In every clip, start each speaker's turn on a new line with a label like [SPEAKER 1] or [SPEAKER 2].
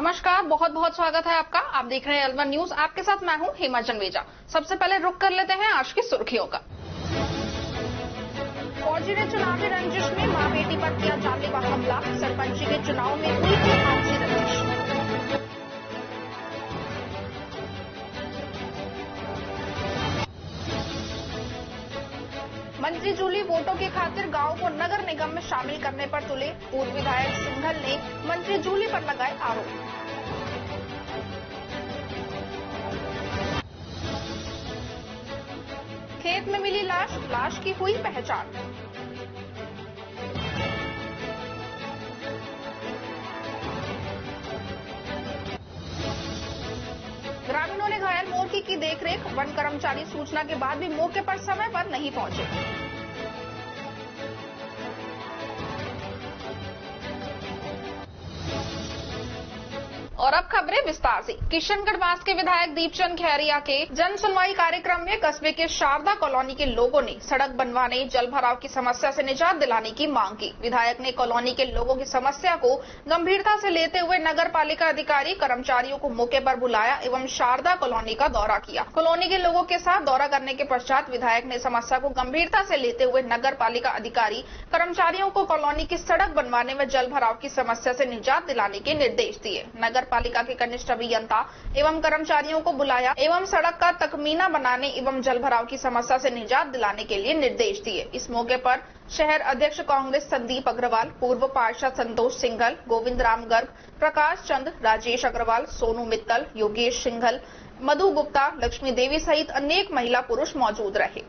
[SPEAKER 1] नमस्कार, बहुत बहुत स्वागत है आपका। आप देख रहे हैं अलवर न्यूज। आपके साथ मैं हूं हेमा जन्वेजा। सबसे पहले रुक कर लेते हैं आज की सुर्खियों का। फौजी ने चुनावी रंजिश में मां बेटी पर किया जानलेवा हमला। सरपंची के चुनाव में हुई थी आपसी रंजिश। मंत्री जूली वोटों की खातिर गांव को नगर निगम में शामिल करने पर तुले। पूर्व विधायक सिंघल ने मंत्री जूली पर लगाए आरोप। खेत में मिली लाश की हुई पहचान। ग्रामीणों ने घायल मोर की देखरेख। वन कर्मचारी सूचना के बाद भी मौके पर समय पर नहीं पहुंचे। और अब खबरें विस्तार से। किशनगढ़वास के विधायक दीपचंद खैरिया के जन सुनवाई कार्यक्रम में कस्बे के शारदा कॉलोनी के लोगों ने सड़क बनवाने, जल भराव की समस्या से निजात दिलाने की मांग की। विधायक ने कॉलोनी के लोगों की समस्या को गंभीरता से लेते हुए नगर पालिका अधिकारी कर्मचारियों को मौके पर बुलाया एवं शारदा कॉलोनी का दौरा किया। कॉलोनी के लोगों के साथ दौरा करने के पश्चात विधायक ने समस्या को गंभीरता से लेते हुए नगर पालिका अधिकारी कर्मचारियों को कॉलोनी की सड़क बनवाने व जल भराव की समस्या से निजात दिलाने के निर्देश दिए। नगर पालिका के कनिष्ठ अभियंता एवं कर्मचारियों को बुलाया एवं सड़क का तकमीना बनाने एवं जल भराव की समस्या से निजात दिलाने के लिए निर्देश दिए। इस मौके पर शहर अध्यक्ष कांग्रेस संदीप अग्रवाल, पूर्व पार्षद संतोष सिंघल, गोविंद राम गर्ग, प्रकाश चंद, राजेश अग्रवाल, सोनू मित्तल, योगेश सिंघल, मधु गुप्ता, लक्ष्मी देवी सहित अनेक महिला पुरुष मौजूद रहे।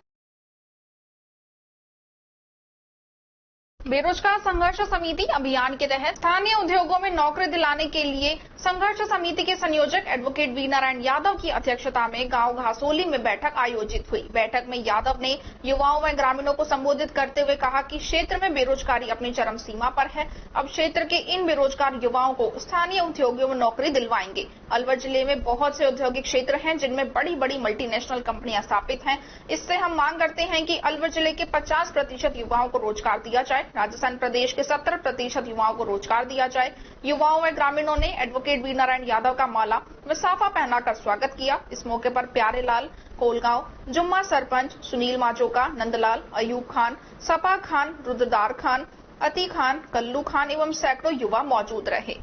[SPEAKER 1] बेरोजगार संघर्ष समिति अभियान के तहत स्थानीय उद्योगों में नौकरी दिलाने के लिए संघर्ष समिति के संयोजक एडवोकेट वी नारायण यादव की अध्यक्षता में गांव घासोली में बैठक आयोजित हुई। बैठक में यादव ने युवाओं व ग्रामीणों को संबोधित करते हुए कहा कि क्षेत्र में बेरोजगारी अपनी चरम सीमा पर है। अब क्षेत्र के इन बेरोजगार युवाओं को स्थानीय उद्योगों में नौकरी दिलवाएंगे। अलवर जिले में बहुत से औद्योगिक क्षेत्र हैं जिनमें बड़ी बड़ी मल्टीनेशनल कंपनियां स्थापित हैं। इससे हम मांग करते हैं कि अलवर जिले के 50% युवाओं को रोजगार दिया जाए। राजस्थान प्रदेश के 70% युवाओं को रोजगार दिया जाए। युवाओं व ग्रामीणों ने एडवोकेट वी नारायण यादव का माला व साफा पहनाकर स्वागत किया। इस मौके पर प्यारेलाल कोलगांव, जुम्मा सरपंच, सुनील माजोका, नंदलाल, अयूब खान, सपा खान, रुद्रदार खान, अती खान, कल्लू खान एवं सैकड़ों युवा मौजूद रहे।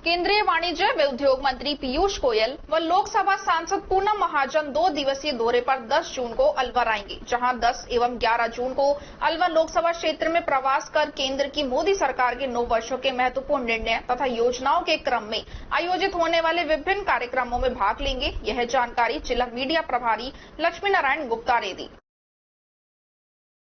[SPEAKER 1] केंद्रीय वाणिज्य व उद्योग मंत्री पीयूष गोयल व लोकसभा सांसद पूनम महाजन 2 दिवसीय दौरे पर 10 जून को अलवर आएंगे, जहां 10 एवं 11 जून को अलवर लोकसभा क्षेत्र में प्रवास कर केंद्र की मोदी सरकार के 9 वर्षों के महत्वपूर्ण निर्णय तथा योजनाओं के क्रम में आयोजित होने वाले विभिन्न कार्यक्रमों में भाग लेंगे। यह जानकारी जिला मीडिया प्रभारी लक्ष्मी नारायण गुप्ता ने दी।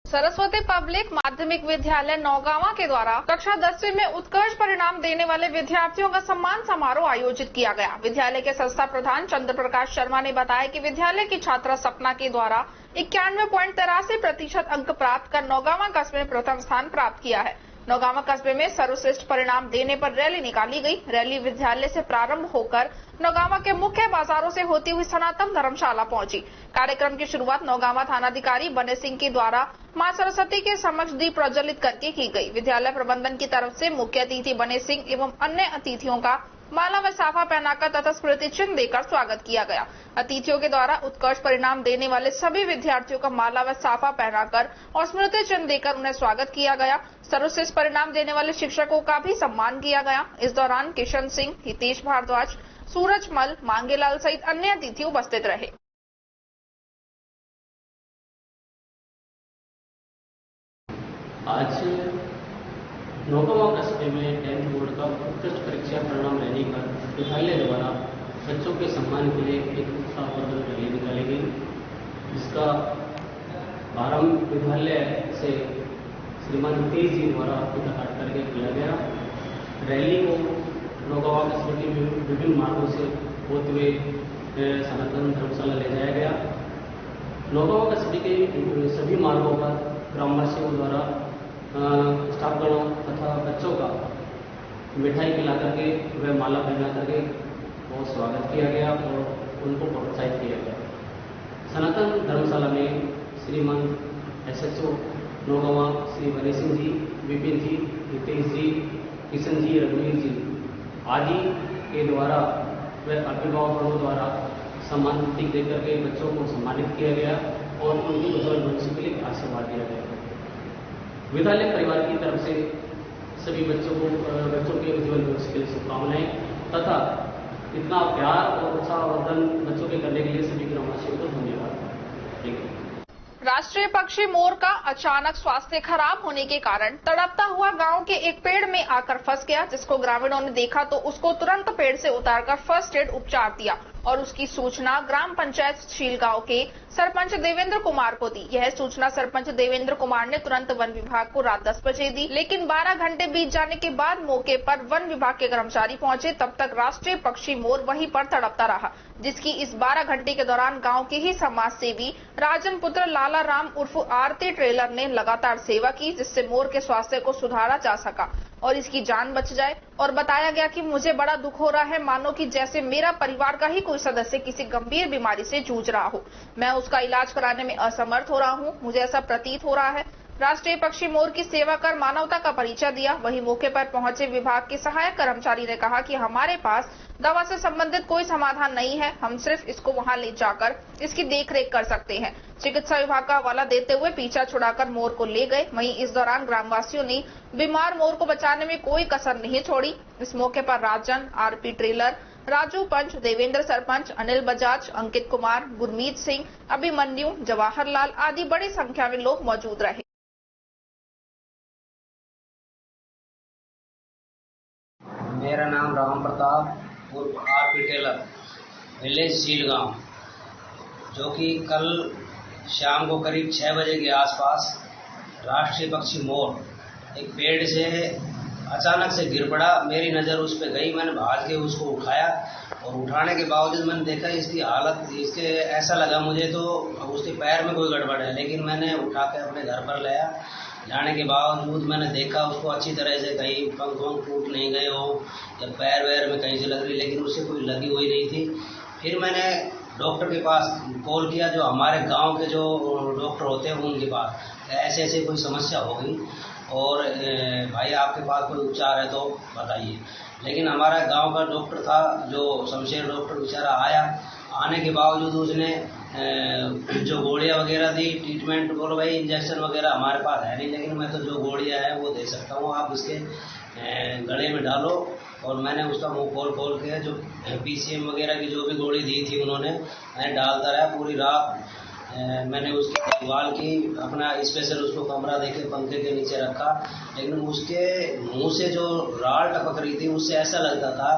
[SPEAKER 1] सरस्वती पब्लिक माध्यमिक विद्यालय नौगांवा के द्वारा कक्षा 10वीं में उत्कृष्ट परिणाम देने वाले विद्यार्थियों का सम्मान समारोह आयोजित किया गया। विद्यालय के संस्था प्रधान चंद्र प्रकाश शर्मा ने बताया कि विद्यालय की छात्रा सपना के द्वारा 91.83% अंक प्राप्त कर नौगांवा कस्बे में प्रथम स्थान प्राप्त किया है। नौगांवा कस्बे में सर्वश्रेष्ठ परिणाम देने पर रैली निकाली गई। रैली विद्यालय से प्रारंभ होकर नौगांवा के मुख्य बाजारों से होती हुई सनातन धर्मशाला पहुंची। कार्यक्रम की शुरुआत नौगांवा थानाधिकारी बने सिंह के द्वारा मां सरस्वती के समक्ष दीप प्रज्वलित करके की गई। विद्यालय प्रबंधन की तरफ से मुख्य अतिथि बने सिंह एवं अन्य अतिथियों का माला व साफा पहनाकर तथा स्मृति चिन्ह देकर स्वागत किया गया। अतिथियों के द्वारा उत्कृष्ट परिणाम देने वाले सभी विद्यार्थियों का माला व साफा पहनाकर और स्मृति चिन्ह देकर उन्हें स्वागत किया गया। सर्वश्रेष्ठ परिणाम देने वाले शिक्षकों का भी सम्मान किया गया। इस दौरान किशन सिंह, हितेश भारद्वाज, सूरज मल, मांगेलाल सहित अन्य अतिथि उपस्थित रहे।
[SPEAKER 2] आज नौगांवा कस्बे में 10th बोर्ड का उत्कृष्ट परीक्षा परिणाम लेने पर विद्यालय द्वारा बच्चों के सम्मान के लिए एक उत्साहवर्धक रैली निकाली गई, जिसका प्रारंभ विद्यालय से श्रीमान तेज जी द्वारा पूजा पाठ करके किया गया। रैली को नौगांवा कस्बे के विभिन्न मार्गों से होते हुए सनातन धर्मशाला ले जाया गया। नौगांवा कस्बे के सभी मार्गों पर ग्रामवासियों द्वारा स्टाफगणों तथा बच्चों का मिठाई खिला करके व माला पहना करके बहुत स्वागत किया गया और उनको प्रोत्साहित किया गया। सनातन धर्मशाला में श्रीमान SHO नौगांवा श्री बने सिंह जी विपिन जी, नितेश जी, किशन जी, रघुवीर जी आदि के द्वारा व अभिभावकों द्वारा सम्मान प्रतीक देकर के बच्चों को सम्मानित किया गया और उनकी उज्ज्वल भविष्य के लिए आशीर्वाद दिया गया। विद्यालय परिवार की तरफ से सभी बच्चों के उज्ज्वल भविष्य के लिए शुभकामनाएं तथा इतना प्यार और उत्साहवर्धन बच्चों के करने के लिए सभी ग्रामवासियों को धन्यवाद।
[SPEAKER 1] राष्ट्रीय पक्षी मोर का अचानक स्वास्थ्य खराब होने के कारण तड़पता हुआ गांव के एक पेड़ में आकर फंस गया, जिसको ग्रामीणों ने देखा तो उसको तुरंत पेड़ से उतारकर फर्स्ट एड उपचार दिया और उसकी सूचना ग्राम पंचायत शीलगांव के सरपंच देवेंद्र कुमार को दी। यह सूचना सरपंच देवेंद्र कुमार ने तुरंत वन विभाग को रात 10 बजे दी, लेकिन 12 घंटे बीत जाने के बाद मौके पर वन विभाग के कर्मचारी पहुंचे। तब तक राष्ट्रीय पक्षी मोर वहीं पर तड़पता रहा, जिसकी इस 12 घंटे के दौरान गांव के ही समाज सेवी राजन पुत्र लाला राम उर्फ आरती ट्रेलर ने लगातार सेवा की, जिससे मोर के स्वास्थ्य को सुधारा जा सका और इसकी जान बच जाए। और बताया गया कि मुझे बड़ा दुख हो रहा है, मानो कि जैसे मेरा परिवार का ही कोई सदस्य किसी गंभीर बीमारी से जूझ रहा हो। मैं उसका इलाज कराने में असमर्थ हो रहा हूं, मुझे ऐसा प्रतीत हो रहा है। राष्ट्रीय पक्षी मोर की सेवा कर मानवता का परिचय दिया। वहीं मौके पर पहुंचे विभाग के सहायक कर्मचारी ने कहा कि हमारे पास दवा से संबंधित कोई समाधान नहीं है, हम सिर्फ इसको वहां ले जाकर इसकी देखरेख कर सकते हैं। चिकित्सा विभाग का हवाला देते हुए पीछा छुड़ाकर मोर को ले गए। वहीं इस दौरान ग्रामवासियों ने बीमार मोर को बचाने में कोई कसर नहीं छोड़ी। इस मौके पर राजन, आरपी ट्रेलर, राजू पंच, देवेंद्र सरपंच, अनिल बजाज, अंकित कुमार, गुरमीत सिंह, अभिमन्यु, जवाहरलाल आदि बड़ी संख्या में लोग मौजूद रहे।
[SPEAKER 3] मेरा नाम राम प्रताप उर्फ आरपी टेलर, विलेज सीलगांव, जो कि कल शाम को करीब 6 बजे के आसपास राष्ट्रीय पक्षी मोर एक पेड़ से अचानक से गिर पड़ा। मेरी नज़र उस पर गई, मैंने भाग के उसको उठाया और उठाने के बावजूद मैंने देखा इसकी हालत, इसके ऐसा लगा मुझे तो उसके पैर में कोई गड़बड़ है, लेकिन मैंने उठा के अपने घर पर लाया। जाने के बावजूद मैंने देखा उसको अच्छी तरह से कहीं पंख वंख टूट नहीं गए हो या पैर वैर में कहीं से लग रही, लेकिन उससे कोई लगी हुई नहीं थी। फिर मैंने डॉक्टर के पास कॉल किया, जो हमारे गांव के जो डॉक्टर होते हैं उनके पास, ऐसे ऐसे कोई समस्या हो गई और भाई आपके पास कोई उपचार है तो बताइए। लेकिन हमारा गांव का डॉक्टर था जो शमशेर डॉक्टर बेचारा आया, आने के बावजूद उसने जो गोलियां वगैरह दी, ट्रीटमेंट, बोलो भाई इंजेक्शन वगैरह हमारे पास है नहीं, लेकिन मैं तो जो गोलियां हैं वो दे सकता हूँ, आप इसके गले में डालो। और मैंने उसका मुंह खोल के जो PCM वगैरह की जो भी गोली दी थी उन्होंने, मैं डालता रहा पूरी रात। मैंने उसकी देखभाल की, अपना स्पेशल उसको कमरा देके पंखे के नीचे रखा, लेकिन उसके मुंह से जो राल टपक रही थी उससे ऐसा लगता था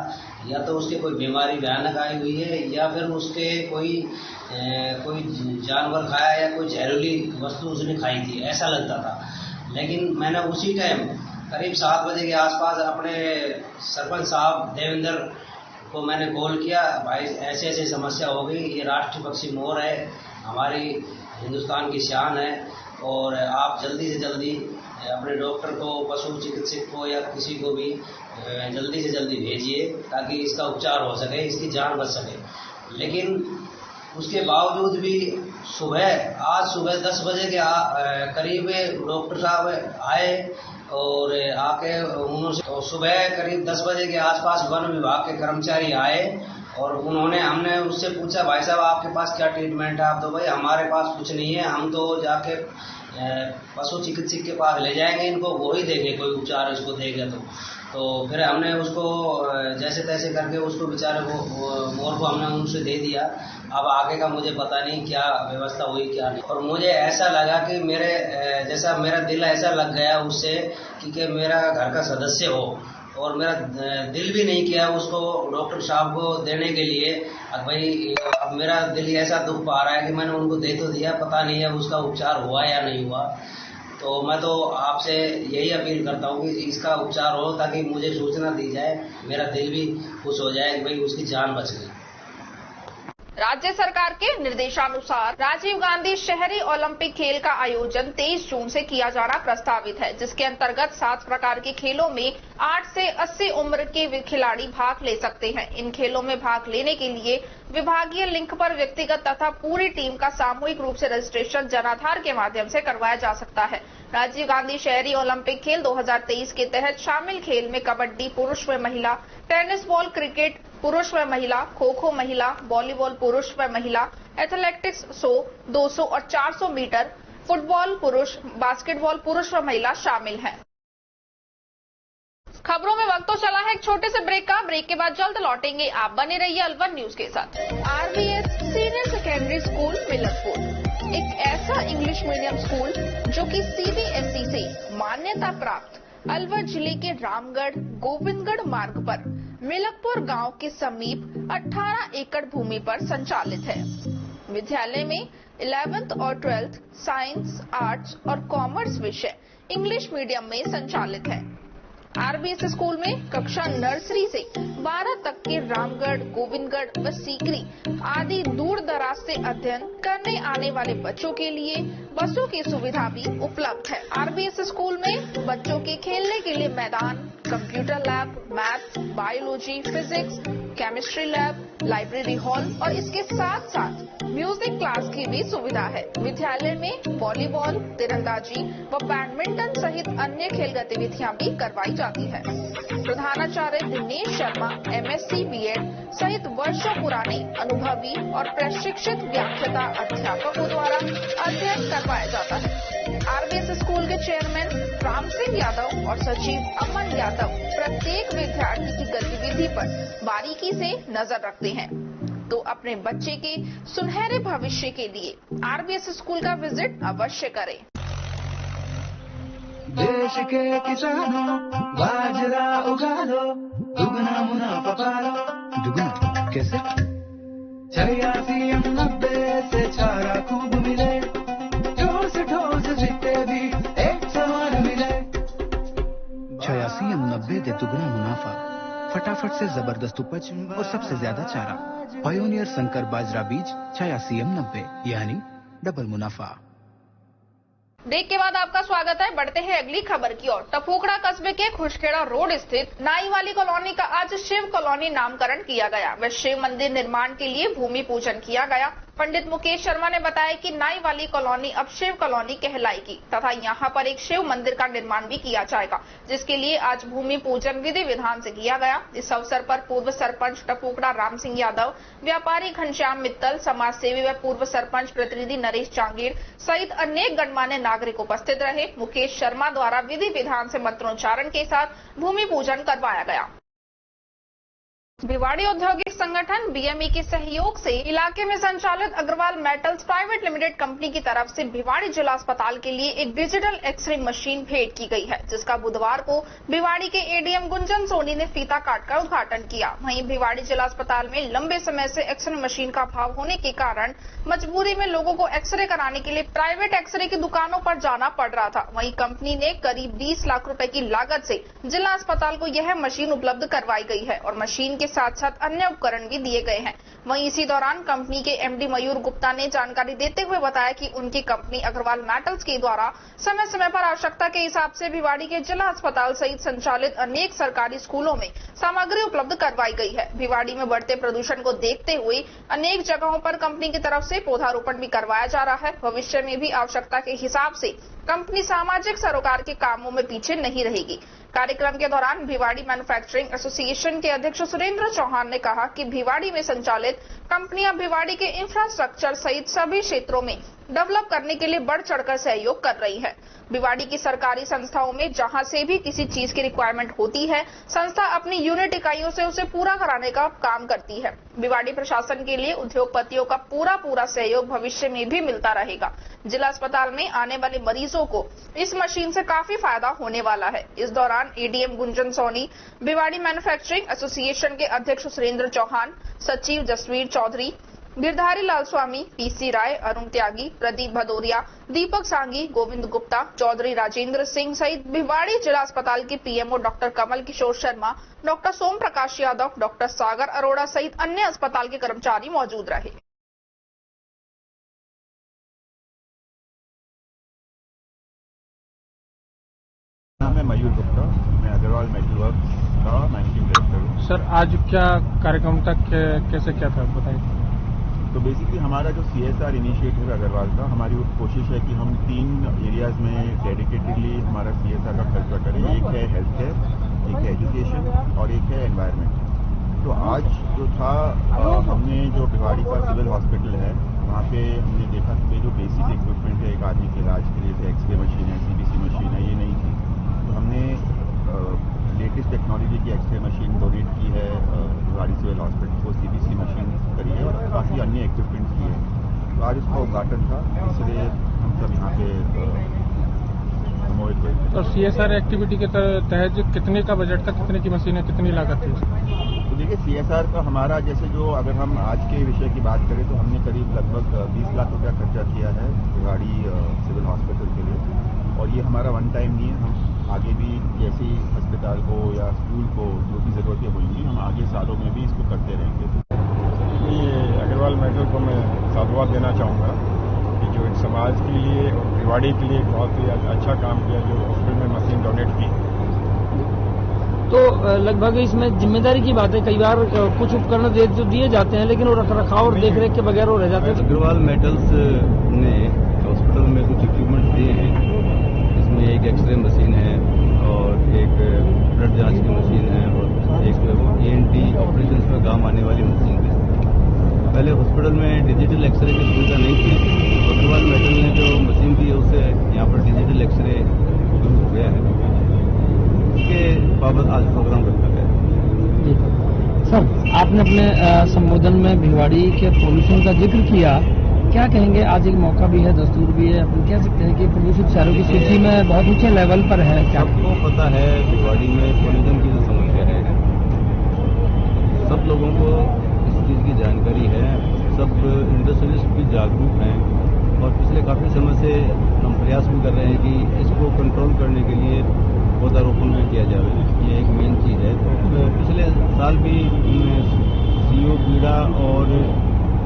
[SPEAKER 3] या तो उसके कोई बीमारी भयानक आई हुई है या फिर उसके कोई जानवर खाया या कोई जहरीली वस्तु उसने खाई थी, ऐसा लगता था। लेकिन मैंने उसी टाइम करीब 7 बजे के आसपास अपने सरपंच साहब देवेंद्र को मैंने कॉल किया, भाई ऐसे ऐसे समस्या हो गई, ये राष्ट्रीय पक्षी मोर है, हमारी हिंदुस्तान की शान है, और आप जल्दी से जल्दी अपने डॉक्टर को, पशु चिकित्सक को या किसी को भी जल्दी से जल्दी भेजिए ताकि इसका उपचार हो सके, इसकी जान बच सके। लेकिन उसके बावजूद भी आज सुबह 10 बजे के करीब डॉक्टर साहब आए और आके उन्होंने तो सुबह करीब 10 बजे के आसपास वन विभाग के कर्मचारी आए और हमने उससे पूछा, भाई साहब आपके पास क्या ट्रीटमेंट है? आप तो भाई हमारे पास कुछ नहीं है, हम तो जाके पशु चिकित्सक के पास ले जाएंगे, इनको वही देंगे, कोई उपचार इसको देगा। तो फिर हमने उसको जैसे तैसे करके उसको बेचारे को मोर को हमने उनसे दे दिया। अब आगे का मुझे पता नहीं क्या व्यवस्था हुई क्या नहीं, और मुझे ऐसा लगा कि मेरा दिल ऐसा लग गया उससे कि मेरा घर का सदस्य हो, और मेरा दिल भी नहीं किया उसको डॉक्टर साहब को देने के लिए। अब भाई अब मेरा दिल ऐसा दुख पा रहा है कि मैंने उनको दे तो दिया, पता नहीं है उसका उपचार हुआ या नहीं हुआ। तो मैं तो आपसे यही अपील करता हूँ कि इसका उपचार हो ताकि मुझे सूचना दी जाए, मेरा दिल भी खुश हो जाए कि भाई उसकी जान बच गई।
[SPEAKER 1] राज्य सरकार के निर्देशानुसार राजीव गांधी शहरी ओलंपिक खेल का आयोजन 23 जून से किया जाना प्रस्तावित है, जिसके अंतर्गत 7 प्रकार के खेलों में 8 से 80 उम्र के खिलाड़ी भाग ले सकते हैं। इन खेलों में भाग लेने के लिए विभागीय लिंक पर व्यक्तिगत तथा पूरी टीम का सामूहिक रूप से रजिस्ट्रेशन जनाधार के माध्यम से करवाया जा सकता है। राजीव गांधी शहरी ओलंपिक खेल 2023 के तहत शामिल खेल में कबड्डी पुरुष व महिला, टेनिस बॉल, क्रिकेट पुरुष व महिला, खो खो महिला, वॉलीबॉल पुरुष व महिला, एथलेटिक्स 100, 200 और 400 मीटर, फुटबॉल पुरुष, बास्केटबॉल पुरुष व महिला शामिल हैं। खबरों में वक्त तो चला है एक छोटे से ब्रेक का। ब्रेक के बाद जल्द लौटेंगे। आप बने रहिए अलवर न्यूज के साथ। RVS senior secondary school Milakpur एक ऐसा इंग्लिश मीडियम स्कूल जो कि सीबीएसई से मान्यता प्राप्त अलवर जिले के रामगढ़ गोविंदगढ़ मार्ग पर मिलकपुर गांव के समीप 18 एकड़ भूमि पर संचालित है। विद्यालय में 11th और 12th साइंस, आर्ट्स और कॉमर्स विषय इंग्लिश मीडियम में संचालित है। आरबीएस स्कूल में कक्षा नर्सरी से 12 तक के रामगढ़, गोविंदगढ़ व सीकरी आदि दूर दराज से अध्ययन करने आने वाले बच्चों के लिए बसों की सुविधा भी उपलब्ध है। आरबीएस स्कूल में बच्चों के खेलने के लिए मैदान, computer lab, math, biology, physics, chemistry lab, library hall और इसके साथ साथ म्यूजिक क्लास की भी सुविधा है। विद्यालय में वॉलीबॉल, तीरंदाजी व बैडमिंटन सहित अन्य खेल गतिविधियां भी करवाई जाती है। प्रधानाचार्य दिनेश शर्मा एमएससी बीएड सहित वर्षों पुराने अनुभवी और प्रशिक्षित व्याख्याता अध्यापकों द्वारा अध्ययन करवाया जाता है। आरबीएस स्कूल के चेयरमैन राम सिंह यादव और सचिव अमन यादव प्रत्येक विद्यार्थी की गतिविधि पर बारीकी से नजर रखते हैं, तो अपने बच्चे के सुनहरे भविष्य के लिए आरबीएस स्कूल का विजिट अवश्य करें।
[SPEAKER 4] देश के किसानों बाजरा उगा लो, दुगना मुनाफा पालो। दुगना कैसे? 86-90 से चारा खूब मिले, ठोस सिक्के भी एक समान मिले।
[SPEAKER 5] 86-90 दे दुगना मुनाफा, फटाफट से जबरदस्त उपज और सबसे ज्यादा चारा। पायोनियर संकर बाजरा बीज 86-90 यानी डबल मुनाफा।
[SPEAKER 1] ब्रेक के बाद आपका स्वागत है। बढ़ते हैं अगली खबर की ओर। टफूकड़ा कस्बे के खुशखेड़ा रोड स्थित नाई वाली कॉलोनी का आज शिव कॉलोनी नामकरण किया गया व शिव मंदिर निर्माण के लिए भूमि पूजन किया गया। पंडित मुकेश शर्मा ने बताया कि नाई वाली कॉलोनी अब शिव कॉलोनी कहलाएगी तथा यहाँ पर एक शिव मंदिर का निर्माण भी किया जाएगा, जिसके लिए आज भूमि पूजन विधि विधान से किया गया। इस अवसर पर पूर्व सरपंच टफूकड़ा राम सिंह यादव, व्यापारी घनश्याम मित्तल, समाज सेवी व पूर्व सरपंच प्रतिनिधि नरेश जांगीर सहित अनेक गणमान्य नागरिक उपस्थित रहे। मुकेश शर्मा द्वारा विधि विधान से मंत्रोच्चारण के साथ भूमि पूजन करवाया गया। भिवाड़ी औद्योगिक संगठन बीएमई के सहयोग से इलाके में संचालित Agarwal metals private limited company की तरफ से भिवाड़ी जिला अस्पताल के लिए एक डिजिटल एक्सरे मशीन भेंट की गई है, जिसका बुधवार को भिवाड़ी के एडीएम गुंजन सोनी ने फीता काटकर उद्घाटन किया। वहीं भिवाड़ी जिला अस्पताल में लंबे समय से एक्सरे मशीन का अभाव होने के कारण मजबूरी में लोगों को एक्सरे कराने के लिए प्राइवेट एक्सरे की दुकानों पर जाना पड़ रहा था। वहीं कंपनी ने करीब 20 लाख रुपए की लागत से जिला अस्पताल को यह मशीन उपलब्ध करवाई गई है और मशीन के साथ साथ अन्य उपकरण भी दिए गए हैं। वहीं इसी दौरान कंपनी के एमडी मयूर गुप्ता ने जानकारी देते हुए बताया कि उनकी कंपनी अग्रवाल मेटल्स के द्वारा समय समय पर आवश्यकता के हिसाब से भिवाड़ी के जिला अस्पताल सहित संचालित अनेक सरकारी स्कूलों में सामग्री उपलब्ध करवाई गई है। भिवाड़ी में बढ़ते प्रदूषण को देखते हुए अनेक जगहों पर कंपनी की तरफ से पौधारोपण भी करवाया जा रहा है। भविष्य में भी आवश्यकता के हिसाब से कंपनी सामाजिक सरोकार के कामों में पीछे नहीं रहेगी। कार्यक्रम के दौरान भिवाड़ी मैन्युफैक्चरिंग एसोसिएशन के अध्यक्ष सुरेंद्र चौहान ने कहा कि भिवाड़ी में संचालित कंपनियां भिवाड़ी के इंफ्रास्ट्रक्चर सहित सभी क्षेत्रों में डेवलप करने के लिए बढ़ चढ़कर सहयोग कर रही है। भिवाड़ी की सरकारी संस्थाओं में जहां से भी किसी चीज की रिक्वायरमेंट होती है, संस्था अपनी यूनिट इकाइयों से उसे पूरा कराने का काम करती है। भिवाड़ी प्रशासन के लिए उद्योगपतियों का पूरा सहयोग भविष्य में भी मिलता रहेगा। जिला अस्पताल में आने वाले मरीजों को इस मशीन से काफी फायदा होने वाला है। इस दौरान ADM Gunjan Soni, Bhiwadi manufacturing association के अध्यक्ष सुरेंद्र चौहान, सचिव जसवीर चौधरी, गिरधारी लाल स्वामी, पीसी राय, अरुण त्यागी, प्रदीप भदौरिया, दीपक सांगी, गोविंद गुप्ता, चौधरी राजेंद्र सिंह सहित भिवाड़ी जिला अस्पताल के PMO doctor Kamal Kishore Sharma, doctor सोम प्रकाश यादव, डॉक्टर सागर अरोड़ा सहित अन्य अस्पताल के कर्मचारी मौजूद रहे।
[SPEAKER 6] मैं मयूर गुप्ता, मैं अग्रवाल मेटल वर्क्स का मैनेजिंग डायरेक्टर हूँ।
[SPEAKER 7] सर आज क्या कार्यक्रम था, कैसे क्या था बताइए।
[SPEAKER 6] तो बेसिकली हमारा जो CSR इनिशिएटिव है अग्रवाल का, हमारी कोशिश है कि हम 3 एरियाज में डेडिकेटेडली हमारा CSR का खर्चा करें। एक है हेल्थ केयर, एक है एजुकेशन और एक है एनवायरनमेंट। तो आज जो था हमने जो भिवाड़ी का सिविल हॉस्पिटल है वहाँ पे हमने देखा कि जो बेसिक इक्विपमेंट है एक आदमी के इलाज के लिए, एक्सरे मशीन है, CBC मशीन है, ये नहीं थी। तो हमने लेटेस्ट टेक्नोलॉजी की एक्सरे मशीन डोनेट की है भिवाड़ी सिविल हॉस्पिटल को, CBC मशीन करी है और काफ़ी अन्य इक्विपमेंट्स की है। तो आज उसका उद्घाटन था, इसलिए हम सब यहाँ पे सम्मोहित हुए।
[SPEAKER 7] और CSR एक्टिविटी के तहत कितने का बजट था, कितने की मशीनें, कितनी लागत थी?
[SPEAKER 6] तो देखिए CSR का हमारा जैसे जो अगर हम आज के विषय की बात करें तो हमने करीब लगभग 20 लाख रुपया खर्चा किया है भिवाड़ी सिविल हॉस्पिटल के लिए। और ये हमारा वन टाइम नहीं है, हम आगे भी जैसे ही अस्पताल को या स्कूल को जो भी ज़रूरतें होंगी हम आगे सालों में भी इसको करते रहेंगे।
[SPEAKER 8] ये अग्रवाल मेटल को मैं साधुवाद देना चाहूँगा कि जो एक समाज के लिए और भिवाड़ी के लिए एक बहुत ही अच्छा काम किया, जो हॉस्पिटल में मशीन डोनेट की।
[SPEAKER 9] तो लगभग इसमें जिम्मेदारी की बात है, कई बार कुछ उपकरण तो दिए जाते हैं लेकिन वो रखरखाव और देखरेख के बगैर वो रह जाते हैं।
[SPEAKER 10] अग्रवाल मेटल्स ने हॉस्पिटल में कुछ इक्विपमेंट दिए हैं, इसमें एक एक्सरे मशीन है और एक ब्लड जांच की मशीन है और एक ENT ऑपरेशन में काम आने वाली मशीन है। पहले हॉस्पिटल में डिजिटल एक्सरे की सुविधा नहीं थी, अग्रवाल मेटल ने जो मशीन दी है उससे यहाँ पर डिजिटल एक्सरे शुरू हो गया है। इसके बाबत आज प्रोग्राम रखा गया।
[SPEAKER 9] सर आपने अपने संबोधन में भिवाड़ी के प्रदूषण का जिक्र किया, क्या कहेंगे? आज एक मौका भी है, दस्तूर भी है, अपन कह सकते हैं कि प्रदूषित शहरों की सूची में बहुत ऊंचे लेवल पर है। क्या
[SPEAKER 10] आपको पता है भिवाड़ी में पॉल्यूशन की जो समस्या है, सब लोगों को इस चीज़ की जानकारी है, सब इंडस्ट्रियलिस्ट भी जागरूक हैं और पिछले काफ़ी समय से हम प्रयास भी कर रहे हैं कि इसको कंट्रोल करने के लिए पौधारोपण भी किया जाए। ये एक मेन चीज़ है। तो पिछले साल भी CO, बीड़ा और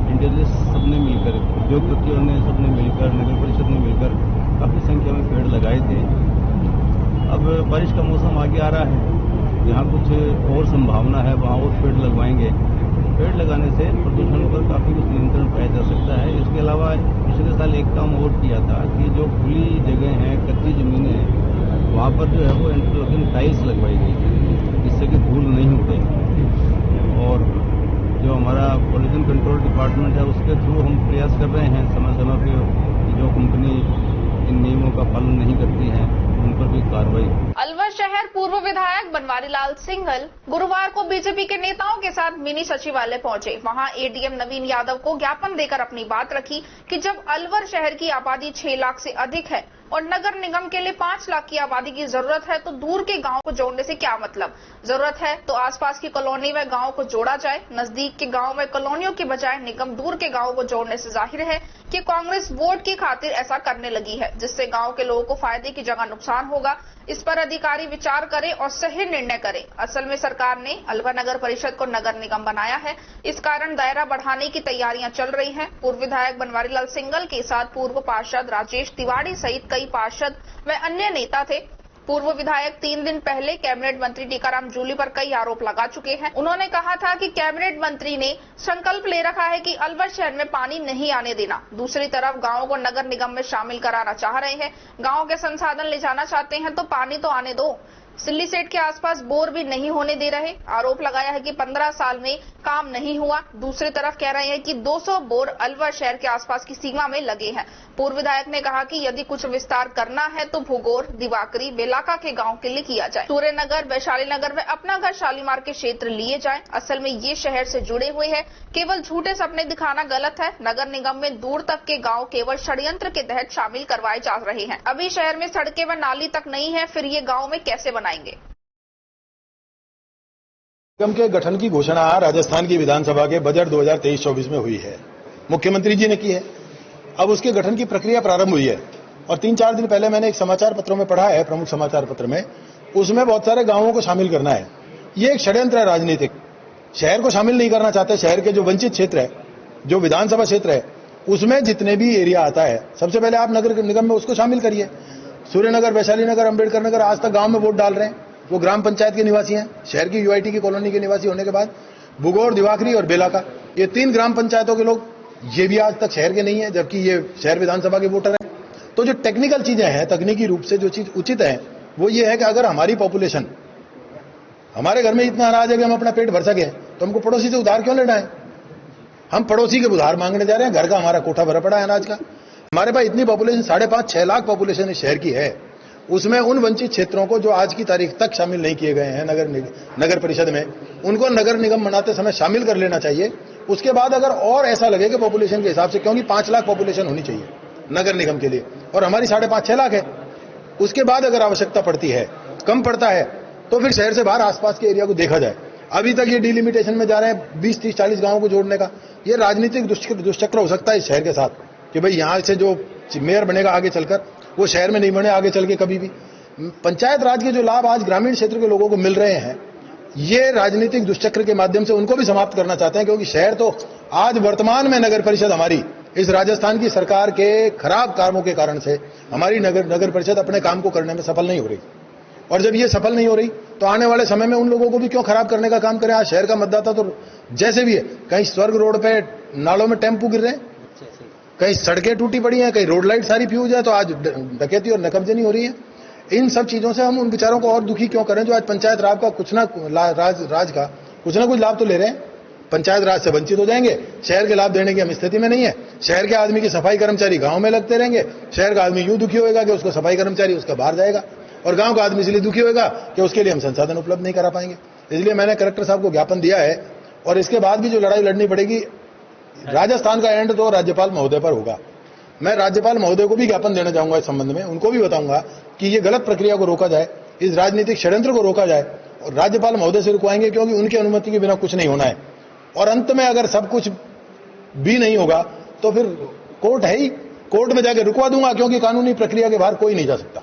[SPEAKER 10] इंडस्ट्रियलिस्ट सबने मिलकर, उद्योगपतियों ने सबने मिलकर, नगर परिषद ने मिलकर काफ़ी संख्या में पेड़ लगाए थे। अब बारिश का मौसम आगे आ रहा है, जहाँ कुछ और संभावना है वहाँ और पेड़ लगवाएंगे। पेड़ लगाने से प्रदूषण पर काफ़ी कुछ नियंत्रण पाया जा सकता है। इसके अलावा पिछले साल एक काम और किया था कि जो खुली जगह हैं, कच्ची ज़मीनें हैं, वहाँ पर जो है वो इंटरलॉकिंग टाइल्स लगवाई गई थी, जिससे कि धूल नहीं उठे। और जो हमारा पॉल्यूशन कंट्रोल डिपार्टमेंट है उसके थ्रू हम प्रयास कर रहे हैं समय समय पर जो कंपनी इन नियमों का पालन नहीं करती है उन पर भी कार्रवाई।
[SPEAKER 1] अलवर शहर पूर्व विधायक बनवारी लाल सिंघल गुरुवार को बीजेपी के नेताओं के साथ मिनी सचिवालय पहुंचे। वहां ADM नवीन यादव को ज्ञापन देकर अपनी बात रखी कि जब अलवर शहर की आबादी 6 लाख से अधिक है और नगर निगम के लिए 5 लाख की आबादी की जरूरत है, तो दूर के गांव को जोड़ने से क्या मतलब? जरूरत है तो आसपास की कॉलोनी व गांव को जोड़ा जाए। नजदीक के गांव व कॉलोनियों के बजाय निगम दूर के गांव को जोड़ने से जाहिर है कि कांग्रेस वोट की खातिर ऐसा करने लगी है, जिससे गांव के लोगों को फायदे की जगह नुकसान होगा। इस पर अधिकारी विचार करें और सही निर्णय करें। असल में सरकार ने अलवर नगर परिषद को नगर निगम बनाया है, इस कारण दायरा बढ़ाने की तैयारियां चल रही हैं। पूर्व विधायक बनवारी लाल सिंघल के साथ पूर्व पार्षद राजेश तिवारी सहित कई पार्षद व अन्य नेता थे। पूर्व विधायक 3 दिन पहले कैबिनेट मंत्री टीकाराम जूली पर कई आरोप लगा चुके हैं। उन्होंने कहा था कि कैबिनेट मंत्री ने संकल्प ले रखा है कि अलवर शहर में पानी नहीं आने देना। दूसरी तरफ गांवों को नगर निगम में शामिल कराना चाह रहे हैं। गांव के संसाधन ले जाना चाहते हैं तो पानी तो आने दो। सिल्ली सेट के आसपास बोर भी नहीं होने दे रहे। आरोप लगाया है कि 15 साल में काम नहीं हुआ। दूसरी तरफ कह रहे हैं कि 200 बोर अलवर शहर के आसपास की सीमा में लगे हैं। पूर्व विधायक ने कहा कि यदि कुछ विस्तार करना है तो भूगोर, दिवाकरी, बेलाका के गांव के लिए किया जाए। सूर्य नगर, वैशाली नगर व अपना घर शालीमार के क्षेत्र लिए जाए। असल में ये शहर से जुड़े हुए हैं। केवल झूठे सपने दिखाना गलत है। नगर निगम में दूर तक के गाँव केवल षड्यंत्र के तहत शामिल करवाए जा रहे हैं। अभी शहर में सड़कें व नाली तक नहीं है, फिर ये गाँव में कैसे बनाएंगे?
[SPEAKER 11] निगम के गठन की घोषणा राजस्थान की विधानसभा के बजट 2023-24 में हुई है, मुख्यमंत्री जी ने की है। अब उसके गठन की प्रक्रिया प्रारंभ हुई है और 3-4 दिन पहले मैंने एक समाचार पत्रों में पढ़ा है, प्रमुख समाचार पत्र में, उसमें बहुत सारे गांवों को शामिल करना है। ये एक षड्यंत्र है राजनीतिक। शहर को शामिल नहीं करना चाहते। शहर के जो वंचित क्षेत्र है, जो विधानसभा क्षेत्र है, उसमें जितने भी एरिया आता है, सबसे पहले आप नगर निगम में उसको शामिल करिए। सूर्यनगर, वैशाली नगर, अम्बेडकर नगर आज तक गांव में वोट डाल रहे हैं, वो ग्राम पंचायत के निवासी हैं, शहर की यूआईटी की कॉलोनी के निवासी होने के बाद। बुगौर, दिवाकरी और बेला का, ये 3 ग्राम पंचायतों के लोग ये भी आज तक शहर के नहीं है, जबकि ये शहर विधानसभा के वोटर हैं। तो जो टेक्निकल चीजें हैं, तकनीकी रूप से जो चीज उचित है वो ये है कि अगर हमारी पॉपुलेशन, हमारे घर में इतना अनाज है कि हम अपना पेट भर सके, तो हमको पड़ोसी से उधार क्यों लेना है? हम पड़ोसी के उधार मांगने जा रहे हैं, घर का हमारा कोठा भरा पड़ा है अनाज का। हमारे पास इतनी पॉपुलेशन 5.5-6 लाख पॉपुलेशन इस शहर की है, उसमें उन वंचित क्षेत्रों को जो आज की तारीख तक शामिल नहीं किए गए हैं नगर परिषद में, उनको नगर निगम बनाते समय शामिल कर लेना चाहिए। उसके बाद अगर और ऐसा लगे कि पॉपुलेशन के हिसाब से, क्योंकि 5 लाख पॉपुलेशन होनी चाहिए नगर निगम के लिए और हमारी 5.5-6 लाख है, उसके बाद अगर आवश्यकता पड़ती है, कम पड़ता है, तो फिर शहर से बाहर आसपास के एरिया को देखा जाए। अभी तक ये डिलिमिटेशन में जा रहे हैं 20, 30, 40 गांवों को जोड़ने का, ये राजनीतिक दुष्चक्र हो सकता है इस शहर के साथ कि भाई यहां से जो मेयर बनेगा आगे चलकर, वो शहर में नहीं बने आगे चल के कभी भी। पंचायत राज के जो लाभ आज ग्रामीण क्षेत्र के लोगों को मिल रहे हैं, ये राजनीतिक दुष्चक्र के माध्यम से उनको भी समाप्त करना चाहते हैं, क्योंकि शहर तो आज वर्तमान में नगर परिषद हमारी इस राजस्थान की सरकार के खराब कामों के कारण से हमारी नगर परिषद अपने काम को करने में सफल नहीं हो रही। और जब ये सफल नहीं हो रही तो आने वाले समय में उन लोगों को भी क्यों खराब करने का काम करें? आज शहर का मतदाता तो जैसे भी है, कहीं स्वर्ग रोड पे नालों में टेम्पू गिर रहे हैं, कहीं सड़कें टूटी पड़ी हैं, कहीं रोड लाइट सारी फ्यूज है, तो आज डकैती और नकबजनी हो रही है। इन सब चीजों से हम उन विचारों को और दुखी क्यों करें जो आज पंचायत राज का कुछ ना कुछ लाभ तो ले रहे हैं। पंचायत राज से वंचित हो जाएंगे, शहर के लाभ देने की हम स्थिति में नहीं है। शहर के आदमी की सफाई कर्मचारी गांव में लगते रहेंगे, शहर का आदमी यूं दुखी होगा कि उसको सफाई कर्मचारी उसका बाहर जाएगा, और गांव का आदमी इसलिए दुखी होगा कि उसके लिए हम संसाधन उपलब्ध नहीं करा पाएंगे। इसलिए मैंने कलेक्टर साहब को ज्ञापन दिया है, और इसके बाद भी जो लड़ाई लड़नी पड़ेगी, राजस्थान का एंड तो राज्यपाल महोदय पर होगा। मैं राज्यपाल महोदय को भी ज्ञापन देना चाहूंगा इस संबंध में, उनको भी बताऊंगा कि ये गलत प्रक्रिया को रोका जाए, इस राजनीतिक षड्यंत्र को रोका जाए, और राज्यपाल महोदय से रुकवाएंगे, क्योंकि उनकी अनुमति के बिना कुछ नहीं होना है। और अंत में अगर सब कुछ भी नहीं होगा तो फिर कोर्ट है ही, कोर्ट में जाके रुकवा दूंगा, क्योंकि कानूनी प्रक्रिया के बाहर कोई नहीं जा सकता।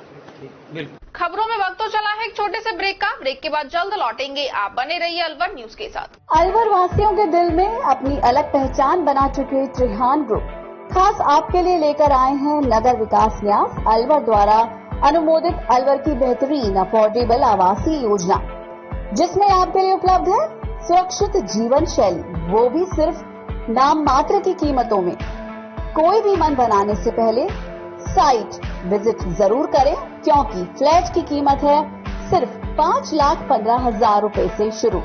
[SPEAKER 1] खबरों में वक्त तो चला है एक छोटे से ब्रेक का। ब्रेक के बाद जल्द लौटेंगे, आप बने रहिए अलवर न्यूज के साथ।
[SPEAKER 12] अलवर वासियों के दिल में अपनी अलग पहचान बना चुके त्रिहान ग्रुप खास आपके लिए लेकर आए हैं नगर विकास न्यास अलवर द्वारा अनुमोदित अलवर की बेहतरीन अफोर्डेबल आवासीय योजना, जिसमें आपके लिए उपलब्ध है सुरक्षित जीवन शैली, वो भी सिर्फ नाम मात्र की कीमतों में। कोई भी मन बनाने से पहले साइट विजिट जरूर करें, क्योंकि फ्लैट की कीमत है सिर्फ 5,15,000 रुपए से शुरू।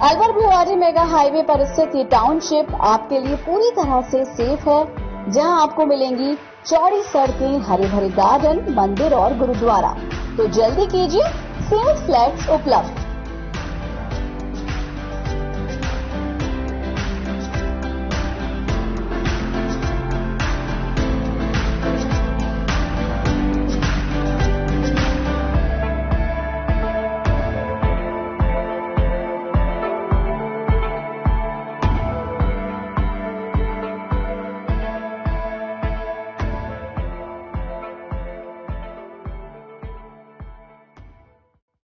[SPEAKER 12] अलवर भिवाड़ी मेगा हाईवे पर स्थित ये टाउनशिप आपके लिए पूरी तरह से सेफ है, जहां आपको मिलेंगी चौड़ी सड़कें, हरे भरे गार्डन, मंदिर और गुरुद्वारा। तो जल्दी कीजिए, सेल्स फ्लैट्स उपलब्ध।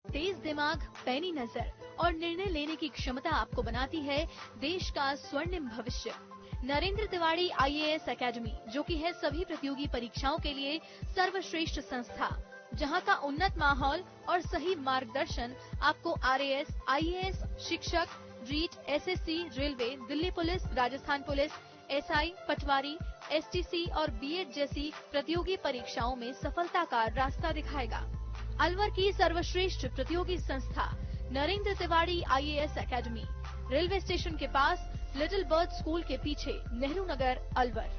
[SPEAKER 13] तेज दिमाग, पैनी नजर और निर्णय लेने की क्षमता आपको बनाती है देश का स्वर्णिम भविष्य। नरेंद्र तिवारी IAS एकेडमी, जो कि है सभी प्रतियोगी परीक्षाओं के लिए सर्वश्रेष्ठ संस्था, जहां का उन्नत माहौल और सही मार्गदर्शन आपको RAS, IAS, शिक्षक, REET, SSC, railway, Delhi police, Rajasthan police, SI, patwari, STC और BEd जैसी प्रतियोगी परीक्षाओं में सफलता का रास्ता दिखाएगा। अलवर की सर्वश्रेष्ठ प्रतियोगी संस्था Narendra Tiwari IAS academy, railway station के पास, लिटिल बर्ड स्कूल के पीछे, नेहरू नगर, अलवर।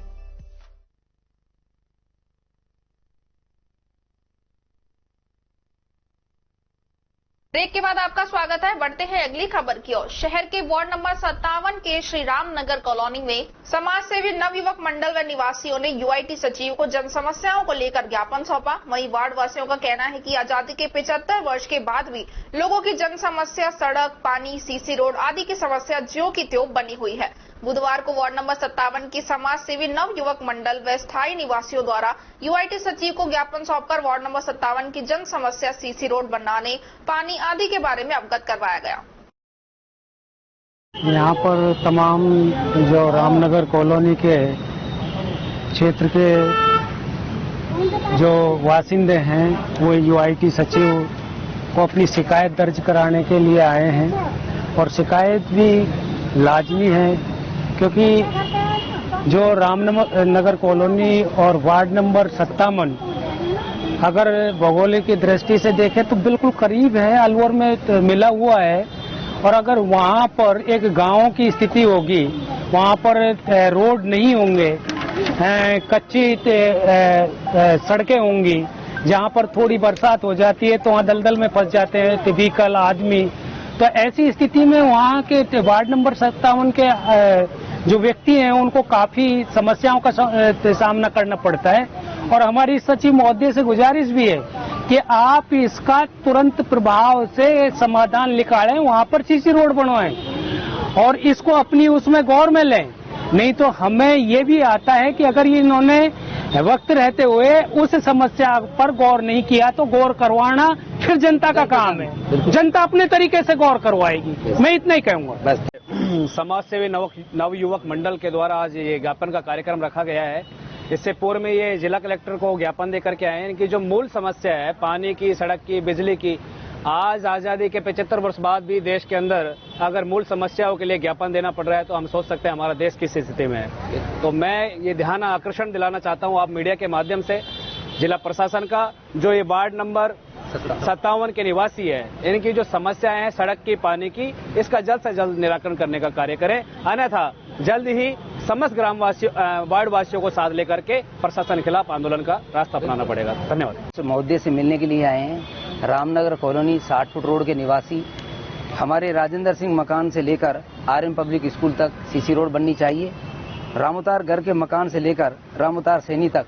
[SPEAKER 1] ब्रेक के बाद आपका स्वागत है। बढ़ते हैं अगली खबर की ओर। शहर के वार्ड नंबर 57 के श्री राम नगर कॉलोनी में समाज सेवी नवयुवक मंडल व निवासियों ने UIT सचिव को जन समस्याओं को लेकर ज्ञापन सौंपा। वहीं वार्ड वासियों का कहना है कि आजादी के 75 वर्ष के बाद भी लोगों की जन समस्या सड़क, पानी, CC रोड आदि की समस्या ज्यों की त्यों बनी हुई है। बुधवार को वार्ड नंबर 57 की समाज सेवी नव युवक मंडल व स्थायी निवासियों द्वारा UIT सचिव को ज्ञापन सौंपकर वार्ड नंबर 57 की जन समस्या CC रोड बनाने, पानी आदि के बारे में अवगत करवाया गया।
[SPEAKER 14] यहाँ पर तमाम जो रामनगर कॉलोनी के क्षेत्र के जो वासिंदे हैं वो यूआईटी सचिव को अपनी शिकायत दर्ज कराने के लिए आए हैं और शिकायत भी लाजमी है, क्योंकि जो रामनगर कॉलोनी और वार्ड नंबर 57 अगर भौगोलिक की दृष्टि से देखें तो बिल्कुल करीब है, अलवर में मिला हुआ है। और अगर वहाँ पर एक गांव की स्थिति होगी, वहाँ पर रोड नहीं होंगे, कच्ची सड़कें होंगी, जहाँ पर थोड़ी बरसात हो जाती है तो वहाँ दलदल में फंस जाते हैं व्हीकल, आदमी। तो ऐसी स्थिति में वहाँ के वार्ड नंबर 57 के जो व्यक्ति हैं उनको काफी समस्याओं का सामना करना पड़ता है। और हमारी सचिव महोदय से गुजारिश भी है कि आप इसका तुरंत प्रभाव से समाधान निकालें, वहाँ पर सीसी रोड बनवाएं और इसको अपनी उसमें गौर में लें। नहीं तो हमें ये भी आता है कि अगर इन्होंने वक्त रहते हुए उस समस्या पर गौर नहीं किया तो गौर करवाना फिर जनता का काम है, जनता अपने तरीके से गौर करवाएगी। मैं इतना ही कहूँगा बस।
[SPEAKER 15] समाज सेवी नवयुवक मंडल के द्वारा आज ये ज्ञापन का कार्यक्रम रखा गया है। इससे पूर्व में ये जिला कलेक्टर को ज्ञापन देकर के आए हैं कि जो मूल समस्या है पानी की, सड़क की, बिजली की, आज आजादी के 75 वर्ष बाद भी देश के अंदर अगर मूल समस्याओं के लिए ज्ञापन देना पड़ रहा है तो हम सोच सकते हैं हमारा देश किस स्थिति में है। तो मैं ये ध्यान आकर्षण दिलाना चाहता हूँ आप मीडिया के माध्यम से जिला प्रशासन का, जो ये वार्ड नंबर 57 के निवासी है, इनकी जो समस्याएं हैं सड़क की, पानी की, इसका जल्द से जल्द निराकरण करने का कार्य करें, अन्यथा जल्द ही समस्त वार्ड वासियों को साथ लेकर के प्रशासन के खिलाफ आंदोलन का रास्ता अपनाना पड़ेगा। धन्यवाद।
[SPEAKER 16] महोदय से मिलने के लिए आए हैं। रामनगर कॉलोनी 60 फुट रोड के निवासी, हमारे राजेंद्र सिंह मकान से लेकर आरएम पब्लिक स्कूल तक सीसी रोड बननी चाहिए। रामोतार घर के मकान से लेकर रामोतार सैनी तक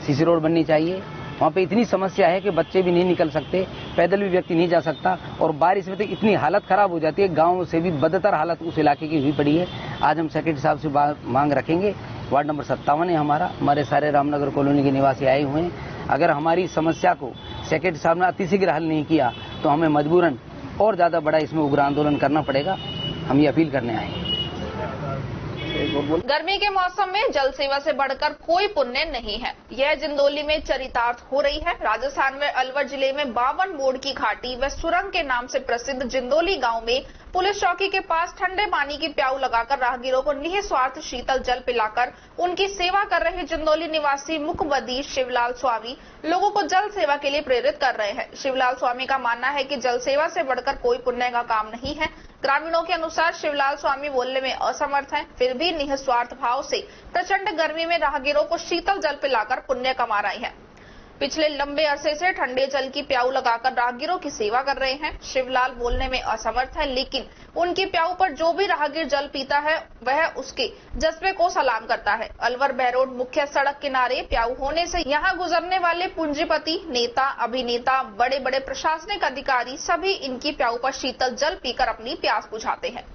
[SPEAKER 16] सीसी रोड बननी चाहिए। वहाँ पे इतनी समस्या है कि बच्चे भी नहीं निकल सकते, पैदल भी व्यक्ति नहीं जा सकता, और बारिश में तो इतनी हालत खराब हो जाती है, गांव से भी बदतर हालत उस इलाके की हुई पड़ी है। आज हम सेक्रेटरी साहब से मांग रखेंगे। वार्ड नंबर 57 है हमारे सारे रामनगर कॉलोनी के निवासी आए हुए हैं। अगर हमारी समस्या को सेक्रेटरी साहब ने अतिशीघ्र हल नहीं किया तो हमें मजबूरन और ज्यादा बड़ा इसमें उग्र आंदोलन करना पड़ेगा। हम ये अपील करने आए हैं।
[SPEAKER 1] गर्मी के मौसम में जल सेवा से बढ़कर कोई पुण्य नहीं है, यह जिंदौली में चरितार्थ हो रही है। राजस्थान में अलवर जिले में 52 बोर्ड की घाटी व सुरंग के नाम से प्रसिद्ध जिंदौली गांव में पुलिस चौकी के पास ठंडे पानी की प्याऊ लगाकर राहगीरों को निःस्वार्थ शीतल जल पिलाकर उनकी सेवा कर रहे जिंदौली निवासी मुकबदी शिवलाल स्वामी लोगों को जल सेवा के लिए प्रेरित कर रहे हैं। शिवलाल स्वामी का मानना है कि जल सेवा से बढ़कर कोई पुण्य का काम नहीं है। ग्रामीणों के अनुसार शिवलाल स्वामी बोलने में असमर्थ हैं, फिर भी निःस्वार्थ भाव से प्रचंड गर्मी में राहगीरों को शीतल जल पिलाकर पुण्य कमा रहे हैं। पिछले लंबे अरसे से ठंडे जल की प्याऊ लगाकर राहगीरों की सेवा कर रहे हैं। शिवलाल बोलने में असमर्थ है, लेकिन उनकी प्याऊ पर जो भी राहगीर जल पीता है वह उसके जज्बे को सलाम करता है। अलवर बहरोड मुख्य सड़क किनारे प्याऊ होने से यहाँ गुजरने वाले पूंजीपति, नेता, अभिनेता, बड़े बड़े प्रशासनिक अधिकारी सभी इनकी प्याऊ पर शीतल जल पीकर अपनी प्यास बुझाते हैं।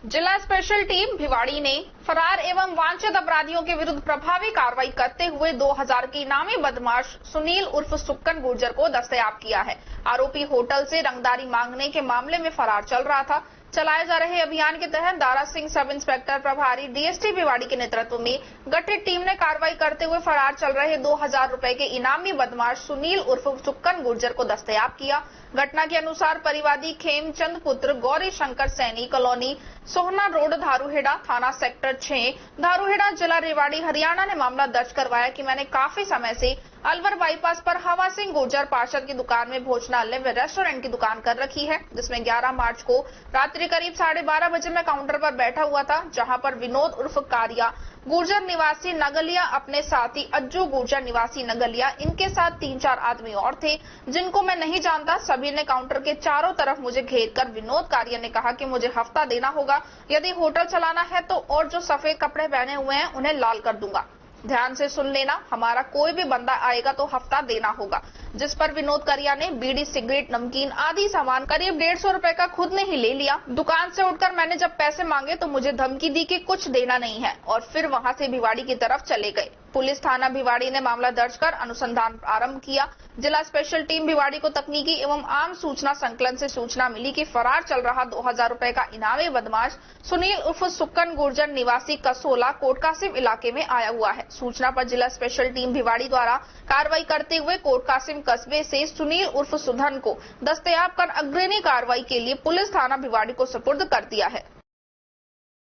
[SPEAKER 1] जिला स्पेशल टीम भिवाड़ी ने फरार एवं वांछित अपराधियों के विरुद्ध प्रभावी कार्रवाई करते हुए 2000 के इनामी बदमाश सुनील उर्फ सुक्कन गुर्जर को दस्तयाब किया है। आरोपी होटल से रंगदारी मांगने के मामले में फरार चल रहा था। चलाए जा रहे अभियान के तहत दारा सिंह सब इंस्पेक्टर प्रभारी डीएसटी भिवाड़ी के नेतृत्व में गठित टीम ने कार्रवाई करते हुए फरार चल रहे 2000 रुपए के इनामी बदमाश सुनील उर्फ सुक्कन गुर्जर को दस्तयाब किया। घटना के अनुसार परिवादी खेमचंद पुत्र गौरी शंकर सैनी कॉलोनी सोहना रोड धारूहेड़ा थाना सेक्टर 6 धारूहेड़ा जिला रेवाड़ी हरियाणा ने मामला दर्ज करवाया कि मैंने काफी समय से अलवर बाईपास पर हवा सिंह गुर्जर पार्षद की दुकान में भोजनालय व रेस्टोरेंट की दुकान कर रखी है, जिसमें 11 मार्च को रात्रि करीब 12:30 बजे मैं काउंटर पर बैठा हुआ था, जहां पर विनोद उर्फ कारिया गुर्जर निवासी नगलिया अपने साथी अज्जू गुर्जर निवासी नगलिया इनके साथ 3-4 आदमी और थे जिनको मैं नहीं जानता। सभी ने काउंटर के चारों तरफ मुझे घेर कर विनोद कारिया ने कहा कि मुझे हफ्ता देना होगा, यदि होटल चलाना है तो, और जो सफेद कपड़े पहने हुए हैं उन्हें लाल कर दूंगा। ध्यान से सुन लेना, हमारा कोई भी बंदा आएगा तो हफ्ता देना होगा। जिस पर विनोद कारिया ने बीड़ी, सिगरेट, नमकीन आदि सामान करीब 150 रुपए का खुद ने ही ले लिया। दुकान से उठकर मैंने जब पैसे मांगे तो मुझे धमकी दी कि कुछ देना नहीं है और फिर वहां से भिवाड़ी की तरफ चले गए। पुलिस थाना भिवाड़ी ने मामला दर्ज कर अनुसंधान आरंभ किया। जिला स्पेशल टीम भिवाड़ी को तकनीकी एवं आम सूचना संकलन से सूचना मिली कि फरार चल रहा 2000 रुपए का इनामी बदमाश सुनील उर्फ सुक्कन गुर्जर निवासी कसोला कोटकासिम इलाके में आया हुआ है। सूचना पर जिला स्पेशल टीम भिवाड़ी द्वारा कार्रवाई करते हुए कोटकासिम कस्बे से सुनील उर्फ सुधन को दस्तयाब कर अग्रणी कार्रवाई के लिए पुलिस थाना भिवाड़ी को सुपुर्द कर दिया है।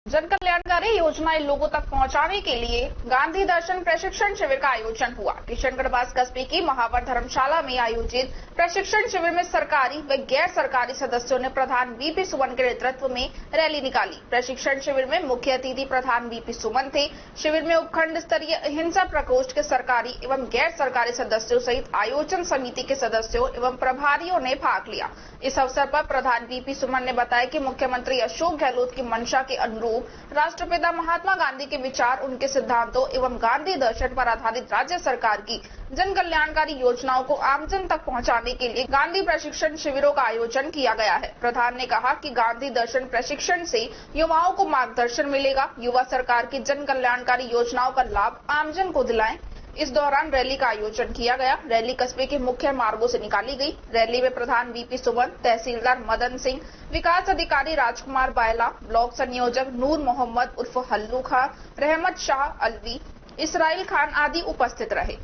[SPEAKER 1] जन कल्याणकारी योजनाएं लोगों तक पहुंचाने के लिए गांधी दर्शन प्रशिक्षण शिविर का आयोजन हुआ। किशनगढ़ कस्बे की महावर धर्मशाला में आयोजित प्रशिक्षण शिविर में सरकारी व गैर सरकारी सदस्यों ने प्रधान वीपी सुमन के नेतृत्व में रैली निकाली। प्रशिक्षण शिविर में मुख्य अतिथि प्रधान वीपी सुमन थे। शिविर में उपखंड स्तरीय अहिंसा प्रकोष्ठ के सरकारी एवं गैर सरकारी सदस्यों सहित आयोजन समिति के सदस्यों एवं प्रभारियों ने भाग लिया। इस अवसर पर प्रधान वीपी सुमन ने बताया कि मुख्यमंत्री अशोक गहलोत की मंशा के अनुरूप राष्ट्रपिता महात्मा गांधी के विचार, उनके सिद्धांतों एवं गांधी दर्शन पर आधारित राज्य सरकार की जन कल्याणकारी योजनाओं को आमजन तक पहुंचाने के लिए गांधी प्रशिक्षण शिविरों का आयोजन किया गया है। प्रधान ने कहा कि गांधी दर्शन प्रशिक्षण से युवाओं को मार्गदर्शन मिलेगा। युवा सरकार की जन कल्याणकारी योजनाओं का लाभ आमजन को दिलाएं। इस दौरान रैली का आयोजन किया गया। रैली कस्बे के मुख्य मार्गों से निकाली गई। रैली में प्रधान वीपी सुमन, तहसीलदार मदन सिंह, विकास अधिकारी राजकुमार बायला, ब्लॉक संयोजक नूर मोहम्मद उर्फ हल्लू खां, रहमत शाह अलवी, इसराइल खान आदि उपस्थित रहे।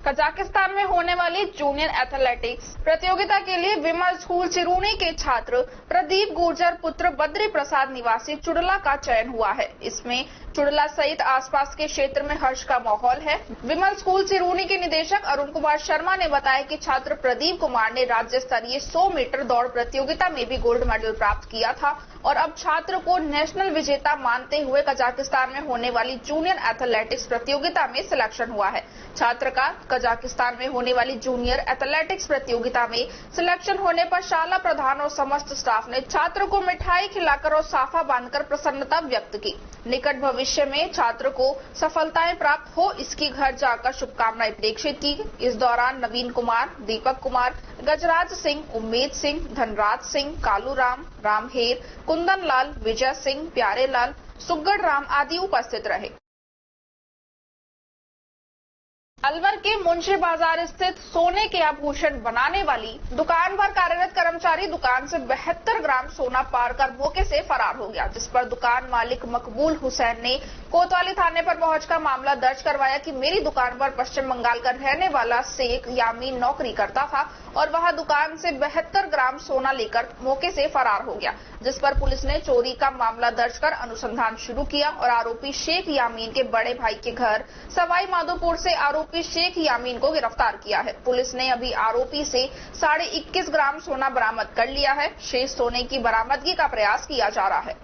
[SPEAKER 1] कजाकिस्तान में होने वाली जूनियर एथलेटिक्स प्रतियोगिता के लिए विमल स्कूल चिरूनी के छात्र प्रदीप गुर्जर पुत्र बद्री प्रसाद निवासी चुड़ला का चयन हुआ है। इसमें चुड़ला सहित आसपास के क्षेत्र में हर्ष का माहौल है। विमल स्कूल चिरूनी के निदेशक अरुण कुमार शर्मा ने बताया कि छात्र प्रदीप कुमार ने राज्य स्तरीय 100 मीटर दौड़ प्रतियोगिता में भी गोल्ड मेडल प्राप्त किया था और अब छात्र को नेशनल विजेता मानते हुए कजाकिस्तान में होने वाली जूनियर एथलेटिक्स प्रतियोगिता में सिलेक्शन हुआ है। छात्र का कजाकिस्तान में होने वाली जूनियर एथलेटिक्स प्रतियोगिता में सिलेक्शन होने पर शाला प्रधान और समस्त स्टाफ ने छात्र को मिठाई खिलाकर और साफा बांधकर प्रसन्नता व्यक्त की। निकट भविष्य में छात्र को सफलताएं प्राप्त हो, इसकी घर जाकर शुभकामनाएं प्रेषित की। इस दौरान नवीन कुमार, दीपक कुमार, गजराज सिंह, उम्मेद सिंह, धनराज सिंह, कालूराम, रामहेर, कुंदन लाल, विजय सिंह, प्यारे लाल, सुगड़ राम आदि उपस्थित रहे। अलवर के मुंशी बाजार स्थित सोने के आभूषण बनाने वाली दुकान पर कार्यरत कर्मचारी दुकान से 72 ग्राम सोना पार कर मौके से फरार हो गया, जिस पर दुकान मालिक मकबूल हुसैन ने कोतवाली थाने पर पहुंचकर मामला दर्ज करवाया कि मेरी दुकान पर पश्चिम बंगाल का रहने वाला शेख यामीन नौकरी करता था और वह दुकान से 72 ग्राम सोना लेकर मौके से फरार हो गया, जिस पर पुलिस ने चोरी का मामला दर्ज कर अनुसंधान शुरू किया और आरोपी शेख यामीन के बड़े भाई के घर सवाई माधोपुर से आरोपी शेख यामीन को गिरफ्तार किया है। पुलिस ने अभी आरोपी से 21.5 ग्राम सोना बरामद कर लिया है। शेष सोने की बरामदगी का प्रयास किया जा रहा है।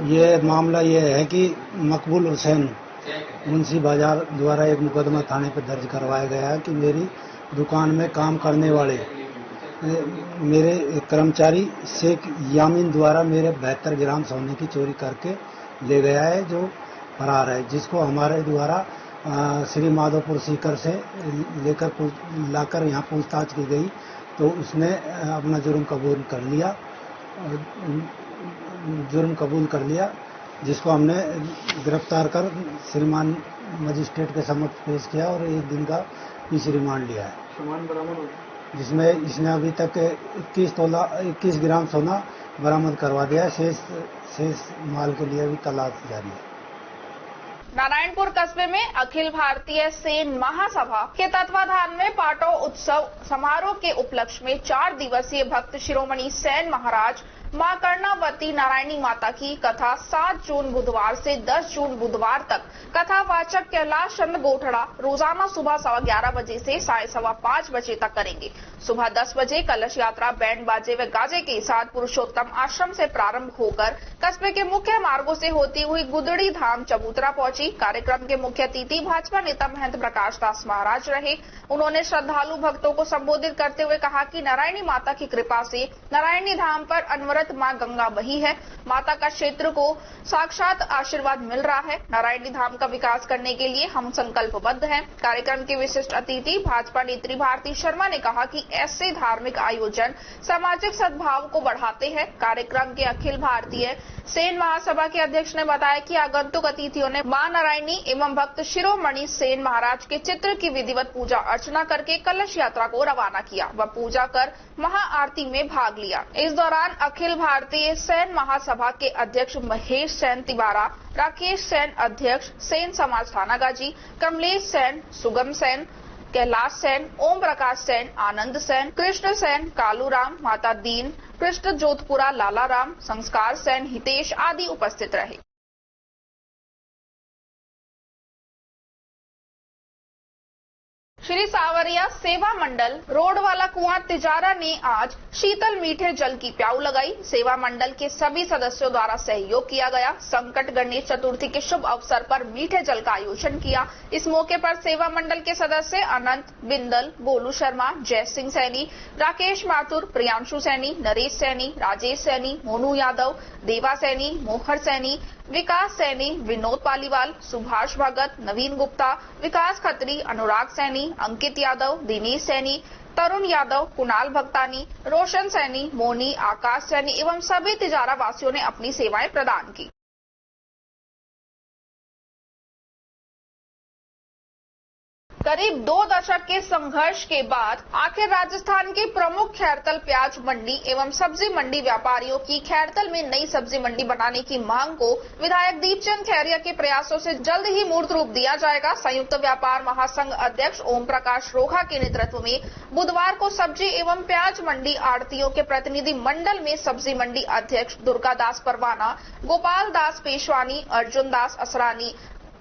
[SPEAKER 17] ये मामला ये है कि मकबूल हुसैन मुंशी बाजार द्वारा एक मुकदमा थाने पर दर्ज करवाया गया है कि मेरी दुकान में काम करने वाले मेरे कर्मचारी शेख यामीन द्वारा मेरे 72 ग्राम सोने की चोरी करके ले गया है, जो फरार है, जिसको हमारे द्वारा श्री माधोपुर सीकर से लेकर लाकर यहाँ पूछताछ की गई तो उसने अपना जुर्म कबूल कर लिया, जिसको हमने गिरफ्तार कर श्रीमान मजिस्ट्रेट के समक्ष पेश किया और 1 दिन का पीछे रिमांड लिया है, जिसमें इसने अभी तक 21 ग्राम सोना बरामद करवा दिया। शेष माल के लिए भी तलाश जारी है।
[SPEAKER 1] नारायणपुर कस्बे में अखिल भारतीय सेन महासभा के तत्वाधान में पाटो उत्सव समारोह के उपलक्ष्य में 4 दिवसीय भक्त शिरोमणि सेन महाराज मां कर्णावती नारायणी माता की कथा 7 जून बुधवार से 10 जून बुधवार तक कथावाचक कैलाश चंद्र गोठड़ा रोजाना सुबह 11:15 बजे से 5:15 बजे तक करेंगे। सुबह 10 बजे कलश यात्रा बैंड बाजे व गाजे के साथ पुरुषोत्तम आश्रम से प्रारंभ होकर कस्बे के मुख्य मार्गों से होती हुई गुदड़ी धाम चबूतरा पहुंची। कार्यक्रम के मुख्य अतिथि भाजपा नेता महंत प्रकाश दास महाराज रहे। उन्होंने श्रद्धालु भक्तों को संबोधित करते हुए कहा कि नारायणी माता की कृपा से नारायणी धाम पर अनवरत मां गंगा बही है। माता का क्षेत्र को साक्षात आशीर्वाद मिल रहा है। नारायणी धाम का विकास करने के लिए हम संकल्पबद्ध हैं। कार्यक्रम के विशिष्ट अतिथि भाजपा नेत्री भारती शर्मा ने कहा कि ऐसे धार्मिक आयोजन सामाजिक सद्भाव को बढ़ाते हैं। कार्यक्रम के अखिल भारतीय सेन महासभा के अध्यक्ष ने बताया कि आगंतुक अतिथियों ने मां नारायणी एवं भक्त शिरोमणि सेन महाराज के चित्र की विधिवत पूजा अर्चना करके कलश यात्रा को रवाना किया व पूजा कर महाआरती में भाग लिया। इस दौरान अखिल भारतीय सेन महासभा के अध्यक्ष महेश सेन तिवारा, राकेश सेन अध्यक्ष सेन समाज थानागाजी, कमलेश सेन, सुगम सेन, कैलाश सेन, ओम प्रकाश सेन, आनंद सेन, कृष्ण सेन, कालूराम, माता दीन, कृष्ण जोधपुरा, लालाराम, संस्कार सेन, हितेश आदि उपस्थित रहे। श्री सावरिया सेवा मंडल रोड वाला कुआं तिजारा ने आज शीतल मीठे जल की प्याऊ लगाई। सेवा मंडल के सभी सदस्यों द्वारा सहयोग किया गया। संकट गणेश चतुर्थी के शुभ अवसर पर मीठे जल का आयोजन किया। इस मौके पर सेवा मंडल के सदस्य अनंत, बिंदल, गोलू शर्मा, जय सिंह सैनी, राकेश माथुर, प्रियांशु सैनी, नरेश सैनी, राजेश सैनी, मोनू यादव, देवा सैनी, मोहर सैनी, विकास सैनी, विनोद पालीवाल, सुभाष भगत, नवीन गुप्ता, विकास खत्री, अनुराग सैनी, अंकित यादव, दिनेश सैनी, तरुण यादव, कुणाल भक्तानी, रोशन सैनी, मोनी, आकाश सैनी एवं सभी तिजारा वासियों ने अपनी सेवाएं प्रदान की। करीब 2 दशक के संघर्ष के बाद आखिर राजस्थान की प्रमुख खैरतल प्याज मंडी एवं सब्जी मंडी व्यापारियों की खैरतल में नई सब्जी मंडी बनाने की मांग को विधायक दीपचंद खैरिया के प्रयासों से जल्द ही मूर्त रूप दिया जाएगा। संयुक्त व्यापार महासंघ अध्यक्ष ओम प्रकाश रोहा के नेतृत्व में बुधवार को सब्जी एवं प्याज मंडी आड़तियों के प्रतिनिधि मंडल में सब्जी मंडी अध्यक्ष दुर्गा दास परवाना, गोपाल दास पेशवानी, अर्जुन दास असरानी,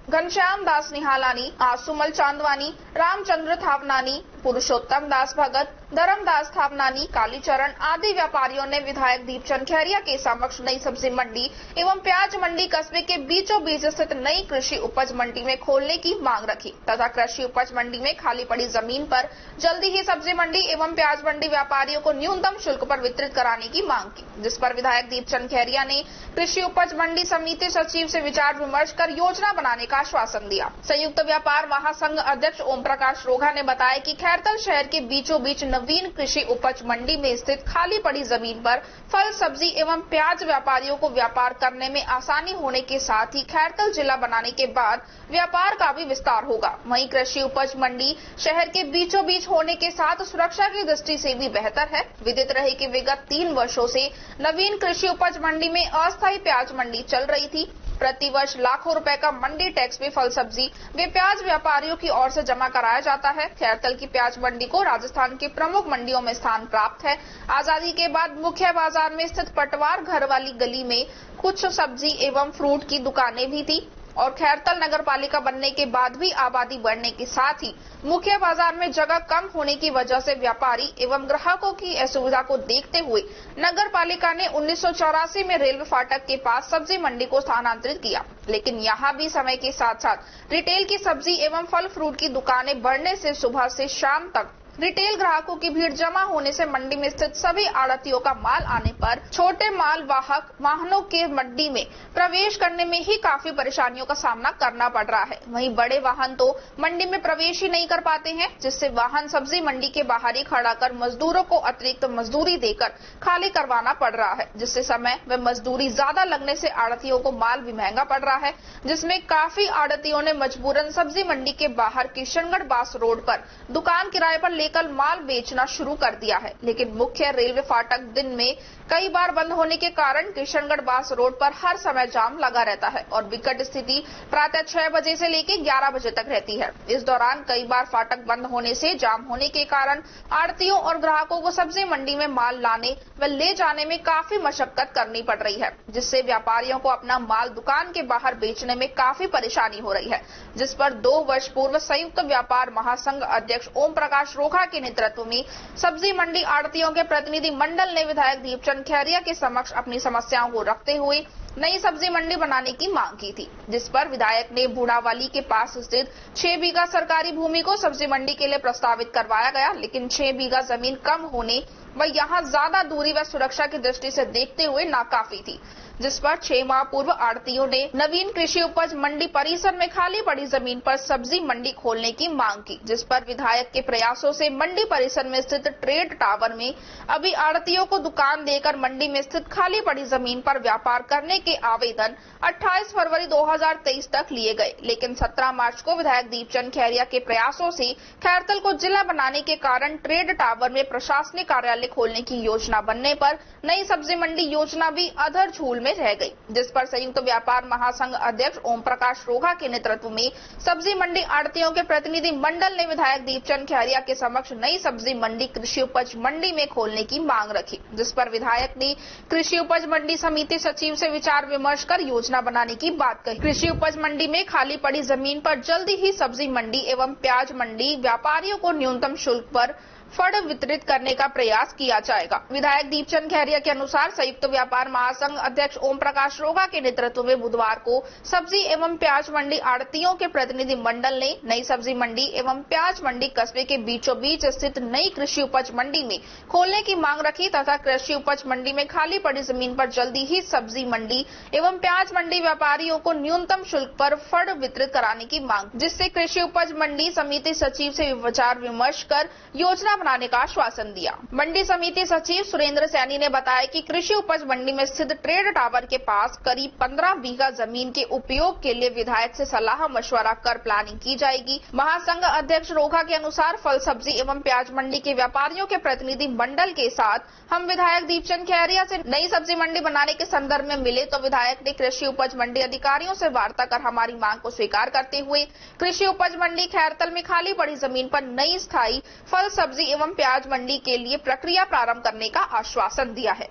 [SPEAKER 1] घनश्याम दास निहालानी, आसुमल चांदवानी, रामचंद्र थावनानी, पुरुषोत्तम दास भगत, धर्मदास थावनानी, कालीचरण आदि व्यापारियों ने विधायक दीपचंद खैरिया के समक्ष नई सब्जी मंडी एवं प्याज मंडी कस्बे के बीचों बीच स्थित नई कृषि उपज मंडी में खोलने की मांग रखी तथा कृषि उपज मंडी में खाली पड़ी जमीन पर जल्दी ही सब्जी मंडी एवं प्याज मंडी व्यापारियों को न्यूनतम शुल्क पर वितरित कराने की मांग की, जिस पर विधायक दीपचंद खैरिया ने कृषि उपज मंडी समिति सचिव से विचार विमर्श कर योजना बनाने का आश्वासन दिया। संयुक्त व्यापार महासंघ अध्यक्ष ओम प्रकाश रोहा ने बताया कि खैरतल शहर के बीचों बीच नवीन कृषि उपज मंडी में स्थित खाली पड़ी जमीन पर फल, सब्जी एवं प्याज व्यापारियों को व्यापार करने में आसानी होने के साथ ही खैरतल जिला बनाने के बाद व्यापार का भी विस्तार होगा। वहीं कृषि उपज मंडी शहर के बीचों बीच होने के साथ सुरक्षा की दृष्टि से भी बेहतर है। विदित रहे कि विगत 3 वर्षों से नवीन कृषि उपज मंडी में अस्थायी प्याज मंडी चल रही थी। प्रतिवर्ष लाखों रुपए का मंडी टैक्स भी फल, सब्जी व प्याज व्यापारियों की ओर से जमा कराया जाता है। खैरतल की प्याज मंडी को राजस्थान की प्रमुख मंडियों में स्थान प्राप्त है। आजादी के बाद मुख्य बाजार में स्थित पटवार घर वाली गली में कुछ सब्जी एवं फ्रूट की दुकानें भी थी और खैरतल नगर पालिका बनने के बाद भी आबादी बढ़ने के साथ ही मुख्य बाजार में जगह कम होने की वजह से व्यापारी एवं ग्राहकों की असुविधा को देखते हुए नगर पालिका ने 1984 में रेलवे फाटक के पास सब्जी मंडी को स्थानांतरित किया, लेकिन यहां भी समय के साथ साथ रिटेल की सब्जी एवं फल फ्रूट की दुकानें बढ़ने से सुबह से शाम तक रिटेल ग्राहकों की भीड़ जमा होने से मंडी में स्थित सभी आड़तियों का माल आने पर छोटे माल वाहक वाहनों के मंडी में प्रवेश करने में ही काफी परेशानियों का सामना करना पड़ रहा है। वहीं बड़े वाहन तो मंडी में प्रवेश ही नहीं कर पाते हैं, जिससे वाहन सब्जी मंडी के बाहर ही खड़ा कर मजदूरों को अतिरिक्त मजदूरी देकर खाली करवाना पड़ रहा है, जिससे समय व मजदूरी ज्यादा लगने से आड़तियों को माल भी महंगा पड़ रहा है, जिसमें काफी आड़तियों ने मजबूरन सब्जी मंडी के बाहर किशनगढ़ बास रोड पर दुकान किराए पर लेकर माल बेचना शुरू कर दिया है। लेकिन मुख्य रेलवे फाटक दिन में कई बार बंद होने के कारण किशनगढ़ बास रोड पर हर समय जाम लगा रहता है और विकट स्थिति प्रातः 6 बजे से लेकर 11 बजे तक रहती है। इस दौरान कई बार फाटक बंद होने से जाम होने के कारण आड़तियों और ग्राहकों को सब्जी मंडी में माल लाने व ले जाने में काफी मशक्कत करनी पड़ रही है, जिससे व्यापारियों को अपना माल दुकान के बाहर बेचने में काफी परेशानी हो रही है, जिस पर 2 वर्ष पूर्व संयुक्त व्यापार महासंघ अध्यक्ष ओम प्रकाश रोहा के नेतृत्व में सब्जी मंडी आड़तियों के प्रतिनिधि मंडल ने विधायक दीपचंद खैरिया के समक्ष अपनी समस्याओं को रखते हुए नई सब्जी मंडी बनाने की मांग की थी, जिस पर विधायक ने बूढ़ावाली के पास स्थित 6 बीघा सरकारी भूमि को सब्जी मंडी के लिए प्रस्तावित करवाया गया, लेकिन 6 बीघा जमीन कम होने वह यहाँ ज्यादा दूरी व सुरक्षा की दृष्टि से देखते हुए नाकाफी थी, जिस पर 6 माह पूर्व आढ़तियों ने नवीन कृषि उपज मंडी परिसर में खाली पड़ी जमीन पर सब्जी मंडी खोलने की मांग की, जिस पर विधायक के प्रयासों से मंडी परिसर में स्थित ट्रेड टावर में अभी आढ़तियों को दुकान देकर मंडी में स्थित खाली पड़ी जमीन पर व्यापार करने के आवेदन 28 फरवरी 2023 तक लिए गए, लेकिन 17 मार्च को विधायक दीपचंद खैरिया के प्रयासों से खैरतल को जिला बनाने के कारण ट्रेड टावर में प्रशासनिक कार्यालय खोलने की योजना बनने पर नई सब्जी मंडी योजना भी अधर झूल में रह गई, जिस पर संयुक्त व्यापार महासंघ अध्यक्ष ओम प्रकाश रोहा के नेतृत्व में सब्जी मंडी आढ़तियों के प्रतिनिधि मंडल ने विधायक दीपचंद खैरिया के समक्ष नई सब्जी मंडी कृषि उपज मंडी में खोलने की मांग रखी, जिस पर विधायक ने कृषि उपज मंडी समिति सचिव से विचार विमर्श कर योजना बनाने की बात कही। कृषि उपज मंडी में खाली पड़ी जमीन पर जल्दी ही सब्जी मंडी एवं प्याज मंडी व्यापारियों को न्यूनतम शुल्क पर फंड वितरित करने का प्रयास किया जाएगा। विधायक दीपचंद खैरिया के अनुसार संयुक्त व्यापार महासंघ अध्यक्ष ओम प्रकाश रोहा के नेतृत्व में बुधवार को सब्जी एवं प्याज मंडी आढ़तियों के प्रतिनिधि मंडल ने नई सब्जी मंडी एवं प्याज मंडी कस्बे के बीचों बीच स्थित नई कृषि उपज मंडी में खोलने की मांग रखी तथा कृषि उपज मंडी में खाली पड़ी जमीन पर जल्दी ही सब्जी मंडी एवं प्याज मंडी व्यापारियों को न्यूनतम शुल्क पर फंड वितरित कराने की मांग, जिससे कृषि उपज मंडी समिति सचिव से विचार विमर्श कर योजना बनाने का आश्वासन दिया। मंडी समिति सचिव सुरेंद्र सैनी ने बताया कि कृषि उपज मंडी में स्थित ट्रेड टावर के पास करीब 15 बीघा जमीन के उपयोग के लिए विधायक से सलाह मशवरा कर प्लानिंग की जाएगी। महासंघ अध्यक्ष रोहा के अनुसार फल सब्जी एवं प्याज मंडी के व्यापारियों के प्रतिनिधि मंडल के साथ हम विधायक दीपचंद खैरिया से नई सब्जी मंडी बनाने के संदर्भ में मिले तो विधायक ने कृषि उपज मंडी अधिकारियों से वार्ता कर हमारी मांग को स्वीकार करते हुए कृषि उपज मंडी खैरतल में खाली पड़ी जमीन पर नई स्थायी फल सब्जी एवं प्याज मंडी के लिए प्रक्रिया प्रारंभ करने का आश्वासन दिया है।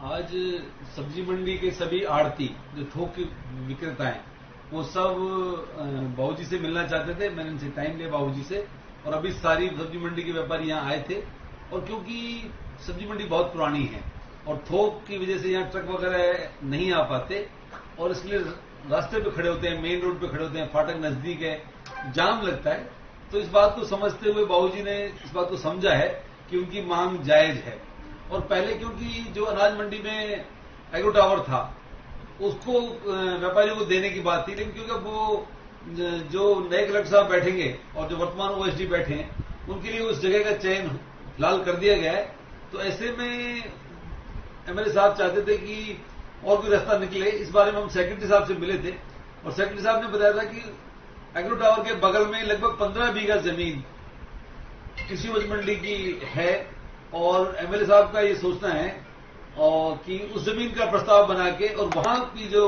[SPEAKER 18] आज सब्जी मंडी के सभी आड़ती जो थोक विक्रेता हैं वो सब बाबूजी से मिलना चाहते थे। मैंने उनसे टाइम लिया बाबूजी से, और अभी सारी सब्जी मंडी के व्यापारी यहाँ आए थे। और क्योंकि सब्जी मंडी बहुत पुरानी है और थोक की वजह से यहाँ ट्रक वगैरह नहीं आ पाते और इसलिए रास्ते पे खड़े होते हैं, मेन रोड पे खड़े होते हैं, फाटक नजदीक है, जाम लगता है। तो इस बात को समझते हुए बाबूजी ने इस बात को समझा है कि उनकी मांग जायज है। और पहले क्योंकि जो अनाज मंडी में एग्रो टावर था उसको व्यापारियों को देने की बात थी, लेकिन क्योंकि अब वो जो नए कलेक्टर साहब बैठेंगे और जो वर्तमान ओएसडी बैठे हैं उनके लिए उस जगह का चयन फिलहाल कर दिया गया है। तो ऐसे में एमएलए साहब चाहते थे कि और कोई रास्ता निकले। इस बारे में हम सेक्रेटरी साहब से मिले थे और सेक्रेटरी साहब ने बताया था कि एग्रो टावर के बगल में लगभग 15 बीघा जमीन कृषि उपज मंडी की है और एमएलए साहब का ये सोचना है और कि उस जमीन का प्रस्ताव बना के और वहां की जो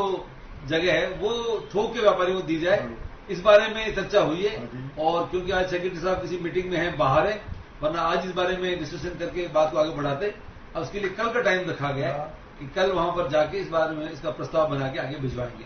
[SPEAKER 18] जगह है वो थोक के व्यापारियों को दी जाए। इस बारे में चर्चा हुई है और क्योंकि आज सेक्रेटरी साहब किसी मीटिंग में है, बाहर है, वरना आज इस बारे में डिस्कशन करके बात को आगे बढ़ाते। अब उसके लिए कल का टाइम रखा गया है कि कल वहां पर जाके इस बारे में इसका प्रस्ताव बना के आगे भिजवाएंगे।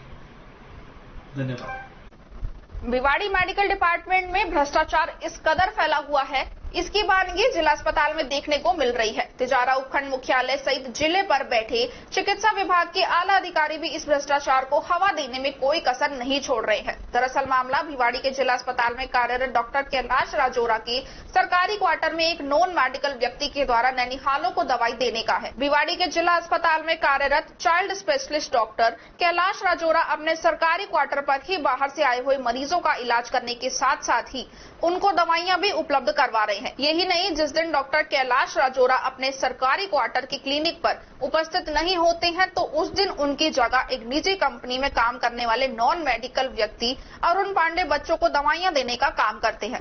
[SPEAKER 18] धन्यवाद।
[SPEAKER 1] भिवाड़ी मेडिकल डिपार्टमेंट में भ्रष्टाचार इस कदर फैला हुआ है, इसकी वानगी जिला अस्पताल में देखने को मिल रही है। तिजारा उपखंड मुख्यालय सहित जिले पर बैठे चिकित्सा विभाग के आला अधिकारी भी इस भ्रष्टाचार को हवा देने में कोई कसर नहीं छोड़ रहे हैं। दरअसल मामला भिवाड़ी के जिला अस्पताल में कार्यरत डॉक्टर कैलाश राजौरा के सरकारी क्वार्टर में एक नॉन मेडिकल व्यक्ति के द्वारा नैनीहालों को दवाई देने का है। भिवाड़ी के जिला अस्पताल में कार्यरत child specialist doctor Kailash Rajora अपने सरकारी क्वार्टर पर ही बाहर से आए हुए मरीजों का इलाज करने के साथ साथ ही उनको दवाइयां भी उपलब्ध करवा रहे हैं। यही नहीं, जिस दिन डॉक्टर कैलाश राजौरा अपने सरकारी क्वार्टर की क्लिनिक पर उपस्थित नहीं होते हैं तो उस दिन उनकी जगह एक निजी कंपनी में काम करने वाले नॉन मेडिकल व्यक्ति अरुण पांडे बच्चों को दवाइयां देने का काम करते हैं।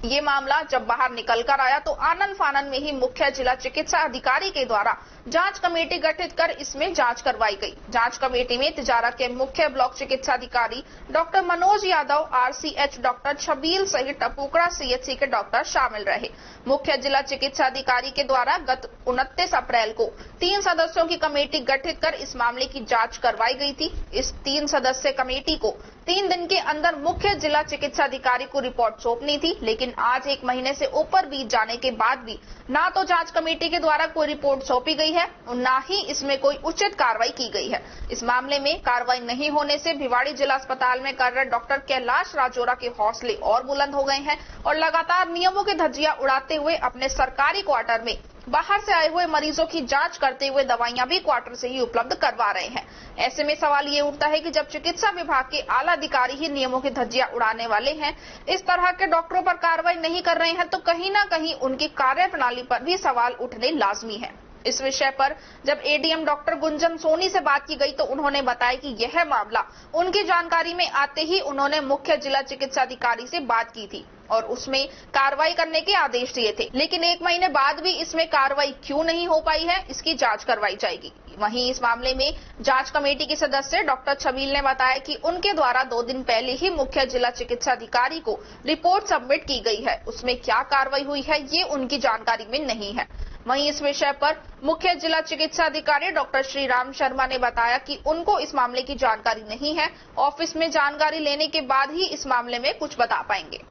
[SPEAKER 1] ये मामला जब बाहर निकल कर आया तो आनन फानन में ही मुख्य जिला चिकित्सा अधिकारी के द्वारा जांच कमेटी गठित कर इसमें जांच करवाई गई। जांच कमेटी में तिजारा के मुख्य ब्लॉक चिकित्सा अधिकारी doctor Manoj Yadav, RCH doctor Chhabil सहित टपुकड़ा सीएचसी के डॉक्टर शामिल रहे। मुख्य जिला चिकित्सा अधिकारी के द्वारा गत 29 अप्रैल को 3 सदस्यों की कमेटी गठित कर इस मामले की जांच करवाई गई थी। इस 3 सदस्यीय कमेटी को 3 दिन के अंदर मुख्य जिला चिकित्सा अधिकारी को रिपोर्ट सौंपनी थी, लेकिन आज 1 महीने से ऊपर बीत जाने के बाद भी ना तो जांच कमेटी के द्वारा कोई रिपोर्ट सौंपी गई है और ना ही इसमें कोई उचित कार्रवाई की गई है। इस मामले में कार्रवाई नहीं होने से भिवाड़ी जिला अस्पताल में कार्यरत डॉक्टर कैलाश राजौरा के हौसले और बुलंद हो गए हैं और लगातार नियमों की धज्जियां उड़ाते हुए अपने सरकारी क्वार्टर में बाहर से आए हुए मरीजों की जांच करते हुए दवाइयां भी क्वार्टर से ही उपलब्ध करवा रहे हैं। ऐसे में सवाल ये उठता है कि जब चिकित्सा विभाग के आला अधिकारी ही नियमों की धज्जियां उड़ाने वाले हैं, इस तरह के डॉक्टरों पर कार्रवाई नहीं कर रहे हैं, तो कहीं ना कहीं उनकी कार्यप्रणाली पर भी सवाल उठने लाजमी है। इस विषय पर जब एडीएम डॉक्टर गुंजन सोनी से बात की गई तो उन्होंने बताया कि यह मामला उनकी जानकारी में आते ही उन्होंने मुख्य जिला चिकित्सा अधिकारी से बात की थी और उसमें कार्रवाई करने के आदेश दिए थे, लेकिन 1 महीने बाद भी इसमें कार्रवाई क्यों नहीं हो पाई है, इसकी जांच करवाई जाएगी। वहीं इस मामले में जांच कमेटी के सदस्य डॉक्टर छबील ने बताया कि उनके द्वारा 2 दिन पहले ही मुख्य जिला चिकित्सा अधिकारी को रिपोर्ट सबमिट की गई है, उसमें क्या कार्रवाई हुई है ये उनकी जानकारी में नहीं है। वहीं इस विषय पर मुख्य जिला चिकित्सा अधिकारी डॉक्टर श्रीराम शर्मा ने बताया कि उनको इस मामले की जानकारी नहीं है, ऑफिस में जानकारी लेने के बाद ही इस मामले में कुछ बता पाएंगे।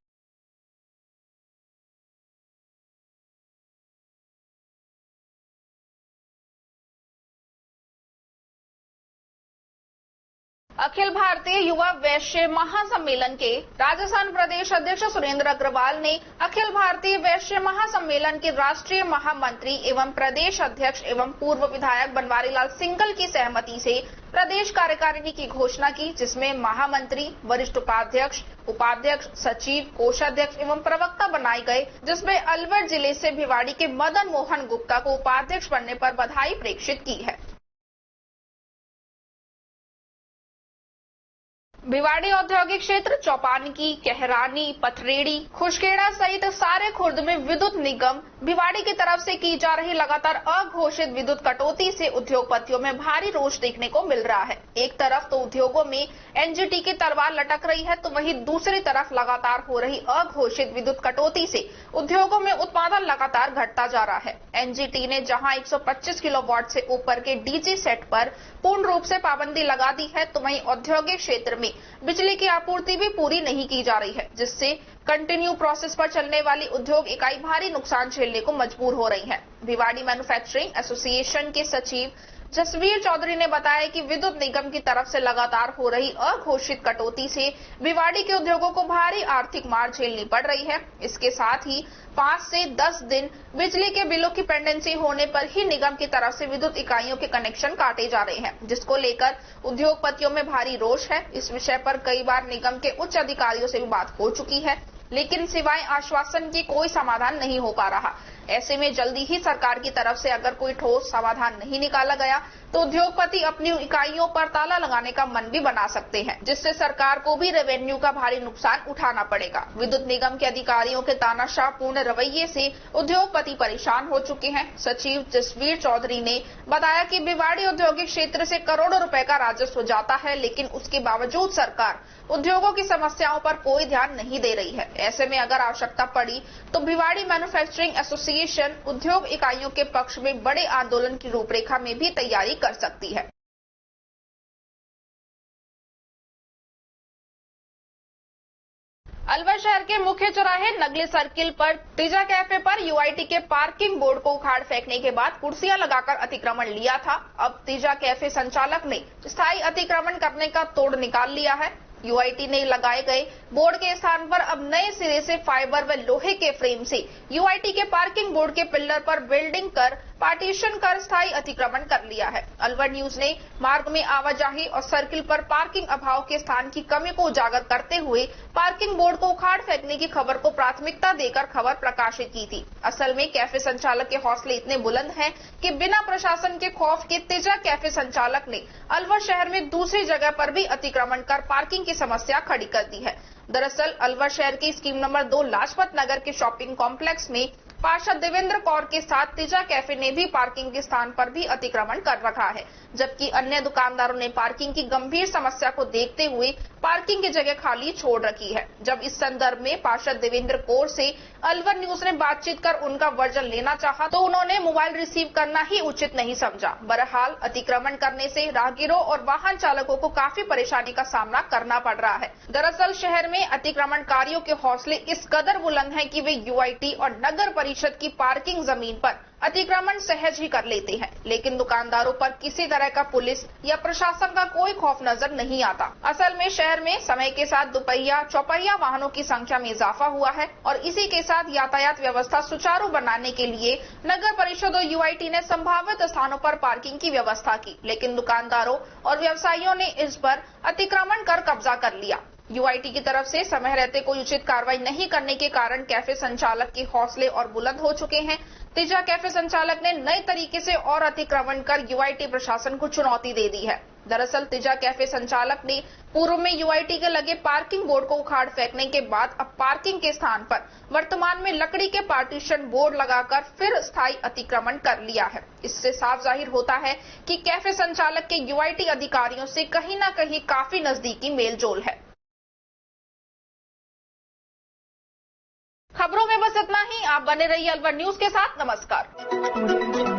[SPEAKER 1] अखिल भारतीय युवा वैश्य महासम्मेलन के राजस्थान प्रदेश अध्यक्ष सुरेंद्र अग्रवाल ने अखिल भारतीय वैश्य महासम्मेलन के राष्ट्रीय महामंत्री एवं प्रदेश अध्यक्ष एवं पूर्व विधायक बनवारीलाल सिंघल की सहमति से प्रदेश कार्यकारिणी की घोषणा की, जिसमें महामंत्री, वरिष्ठ उपाध्यक्ष, उपाध्यक्ष, सचिव, कोषाध्यक्ष एवं प्रवक्ता बनाए गए, जिसमें अलवर जिले से भिवाड़ी के मदन मोहन गुप्ता को उपाध्यक्ष बनने पर बधाई प्रेषित की है। भिवाड़ी औद्योगिक क्षेत्र, चौपानकी, कहरानी, पथरेड़ी, खुशखेड़ा सहित सारे खुर्द में विद्युत निगम भिवाड़ी की तरफ से की जा रही लगातार अघोषित विद्युत कटौती से उद्योगपतियों में भारी रोष देखने को मिल रहा है। एक तरफ तो उद्योगों में एनजीटी की तलवार लटक रही है, तो वहीं दूसरी तरफ लगातार हो रही अघोषित विद्युत कटौती से उद्योगों में उत्पादन लगातार घटता जा रहा है। एनजीटी ने जहां 125 किलोवाट से ऊपर के डीजी सेट पर पूर्ण रूप से पाबंदी लगा दी है, तो वहीं औद्योगिक क्षेत्र में बिजली की आपूर्ति भी पूरी नहीं की जा रही है, जिससे कंटिन्यू प्रोसेस पर चलने वाली उद्योग इकाई भारी नुकसान झेलने को मजबूर हो रही है। भिवाड़ी मैन्युफैक्चरिंग एसोसिएशन के सचिव जसवीर चौधरी ने बताया कि विद्युत निगम की तरफ से लगातार हो रही अघोषित कटौती से भिवाड़ी के उद्योगों को भारी आर्थिक मार झेलनी पड़ रही है। इसके साथ ही 5 से 10 दिन बिजली के बिलों की पेंडेंसी होने पर ही निगम की तरफ से विद्युत इकाइयों के कनेक्शन काटे जा रहे हैं, जिसको लेकर उद्योगपतियों में भारी रोष है। इस विषय पर कई बार निगम के उच्च अधिकारियों से भी बात हो चुकी है, लेकिन सिवाय आश्वासन की कोई समाधान नहीं हो पा रहा। ऐसे में जल्दी ही सरकार की तरफ से अगर कोई ठोस समाधान नहीं निकाला गया तो उद्योगपति अपनी इकाइयों पर ताला लगाने का मन भी बना सकते हैं, जिससे सरकार को भी रेवेन्यू का भारी नुकसान उठाना पड़ेगा। विद्युत निगम के अधिकारियों के तानाशाहपूर्ण रवैये से उद्योगपति परेशान हो चुके हैं। सचिव जसवीर चौधरी ने बताया कि भिवाड़ी औद्योगिक क्षेत्र से करोड़ों रुपए का राजस्व जाता है, लेकिन उसके बावजूद सरकार उद्योगों की समस्याओं पर कोई ध्यान नहीं दे रही है। ऐसे में अगर आवश्यकता पड़ी तो भिवाड़ी मैन्युफैक्चरिंग एसोसिएशन उद्योग इकाइयों के पक्ष में बड़े आंदोलन की रूपरेखा में भी तैयारी कर सकती है। अलवर शहर के मुख्य चौराहे नगली सर्किल पर तीजा कैफे पर यूआईटी के पार्किंग बोर्ड को उखाड़ फेंकने के बाद कुर्सियां लगाकर अतिक्रमण लिया था। अब तीजा कैफे संचालक ने स्थायी अतिक्रमण करने का तोड़ निकाल लिया है। यूआईटी ने लगाए गए बोर्ड के स्थान पर अब नए सिरे से फाइबर व लोहे के फ्रेम से यूआईटी के पार्किंग बोर्ड के पिलर पर वेल्डिंग कर पार्टीशन कर स्थायी अतिक्रमण कर लिया है। अलवर न्यूज ने मार्ग में आवाजाही और सर्किल पर पार्किंग अभाव के स्थान की कमी को उजागर करते हुए पार्किंग बोर्ड को उखाड़ फेंकने की खबर को प्राथमिकता देकर खबर प्रकाशित की थी। असल में कैफे संचालक के हौसले इतने बुलंद हैं कि बिना प्रशासन के खौफ के तेजा कैफे संचालक ने अलवर शहर में दूसरी जगह पर भी अतिक्रमण कर पार्किंग की समस्या खड़ी कर दी है। दरअसल अलवर शहर की स्कीम नंबर 2 लाजपत नगर के शॉपिंग कॉम्प्लेक्स में पार्षद देवेंद्र कौर के साथ तीजा कैफे ने भी पार्किंग के स्थान पर भी अतिक्रमण कर रखा है, जबकि अन्य दुकानदारों ने पार्किंग की गंभीर समस्या को देखते हुए पार्किंग की जगह खाली छोड़ रखी है। जब इस संदर्भ में पार्षद देवेंद्र कौर से अलवर न्यूज ने बातचीत कर उनका वर्जन लेना चाहा तो उन्होंने मोबाइल रिसीव करना ही उचित नहीं समझा। बहरहाल अतिक्रमण करने से राहगीरों और वाहन चालकों को काफी परेशानी का सामना करना पड़ रहा है। दरअसल शहर में अतिक्रमणकारियों के हौसले इस कदर बुलंद हैं कि वे यूआईटी और नगर परिषद की पार्किंग जमीन पर अतिक्रमण सहज ही कर लेते हैं, लेकिन दुकानदारों पर किसी तरह का पुलिस या प्रशासन का कोई खौफ नजर नहीं आता। असल में शहर में समय के साथ दुपहिया चौपहिया वाहनों की संख्या में इजाफा हुआ है और इसी के साथ यातायात व्यवस्था सुचारू बनाने के लिए नगर परिषद और यूआईटी ने संभावित स्थानों पर पार्किंग की व्यवस्था की, लेकिन दुकानदारों और व्यवसायियों ने इस पर अतिक्रमण कर कब्जा कर लिया। यूआईटी की तरफ से समय रहते कोई उचित कार्रवाई नहीं करने के कारण कैफे संचालक के हौसले और बुलंद हो चुके हैं। तिजा कैफे संचालक ने नए तरीके से और अतिक्रमण कर यूआईटी प्रशासन को चुनौती दे दी है। दरअसल तिजा कैफे संचालक ने पूर्व में यूआईटी के लगे पार्किंग बोर्ड को उखाड़ फेंकने के बाद अब पार्किंग के स्थान पर वर्तमान में लकड़ी के पार्टीशन बोर्ड लगाकर फिर स्थायी अतिक्रमण कर लिया है। इससे साफ जाहिर होता है कि कैफे संचालक के यूआईटी अधिकारियों से कहीं न कहीं काफी नजदीकी मेलजोल है। खबरों में बस इतना ही। आप बने रहिए अलवर न्यूज के साथ। नमस्कार।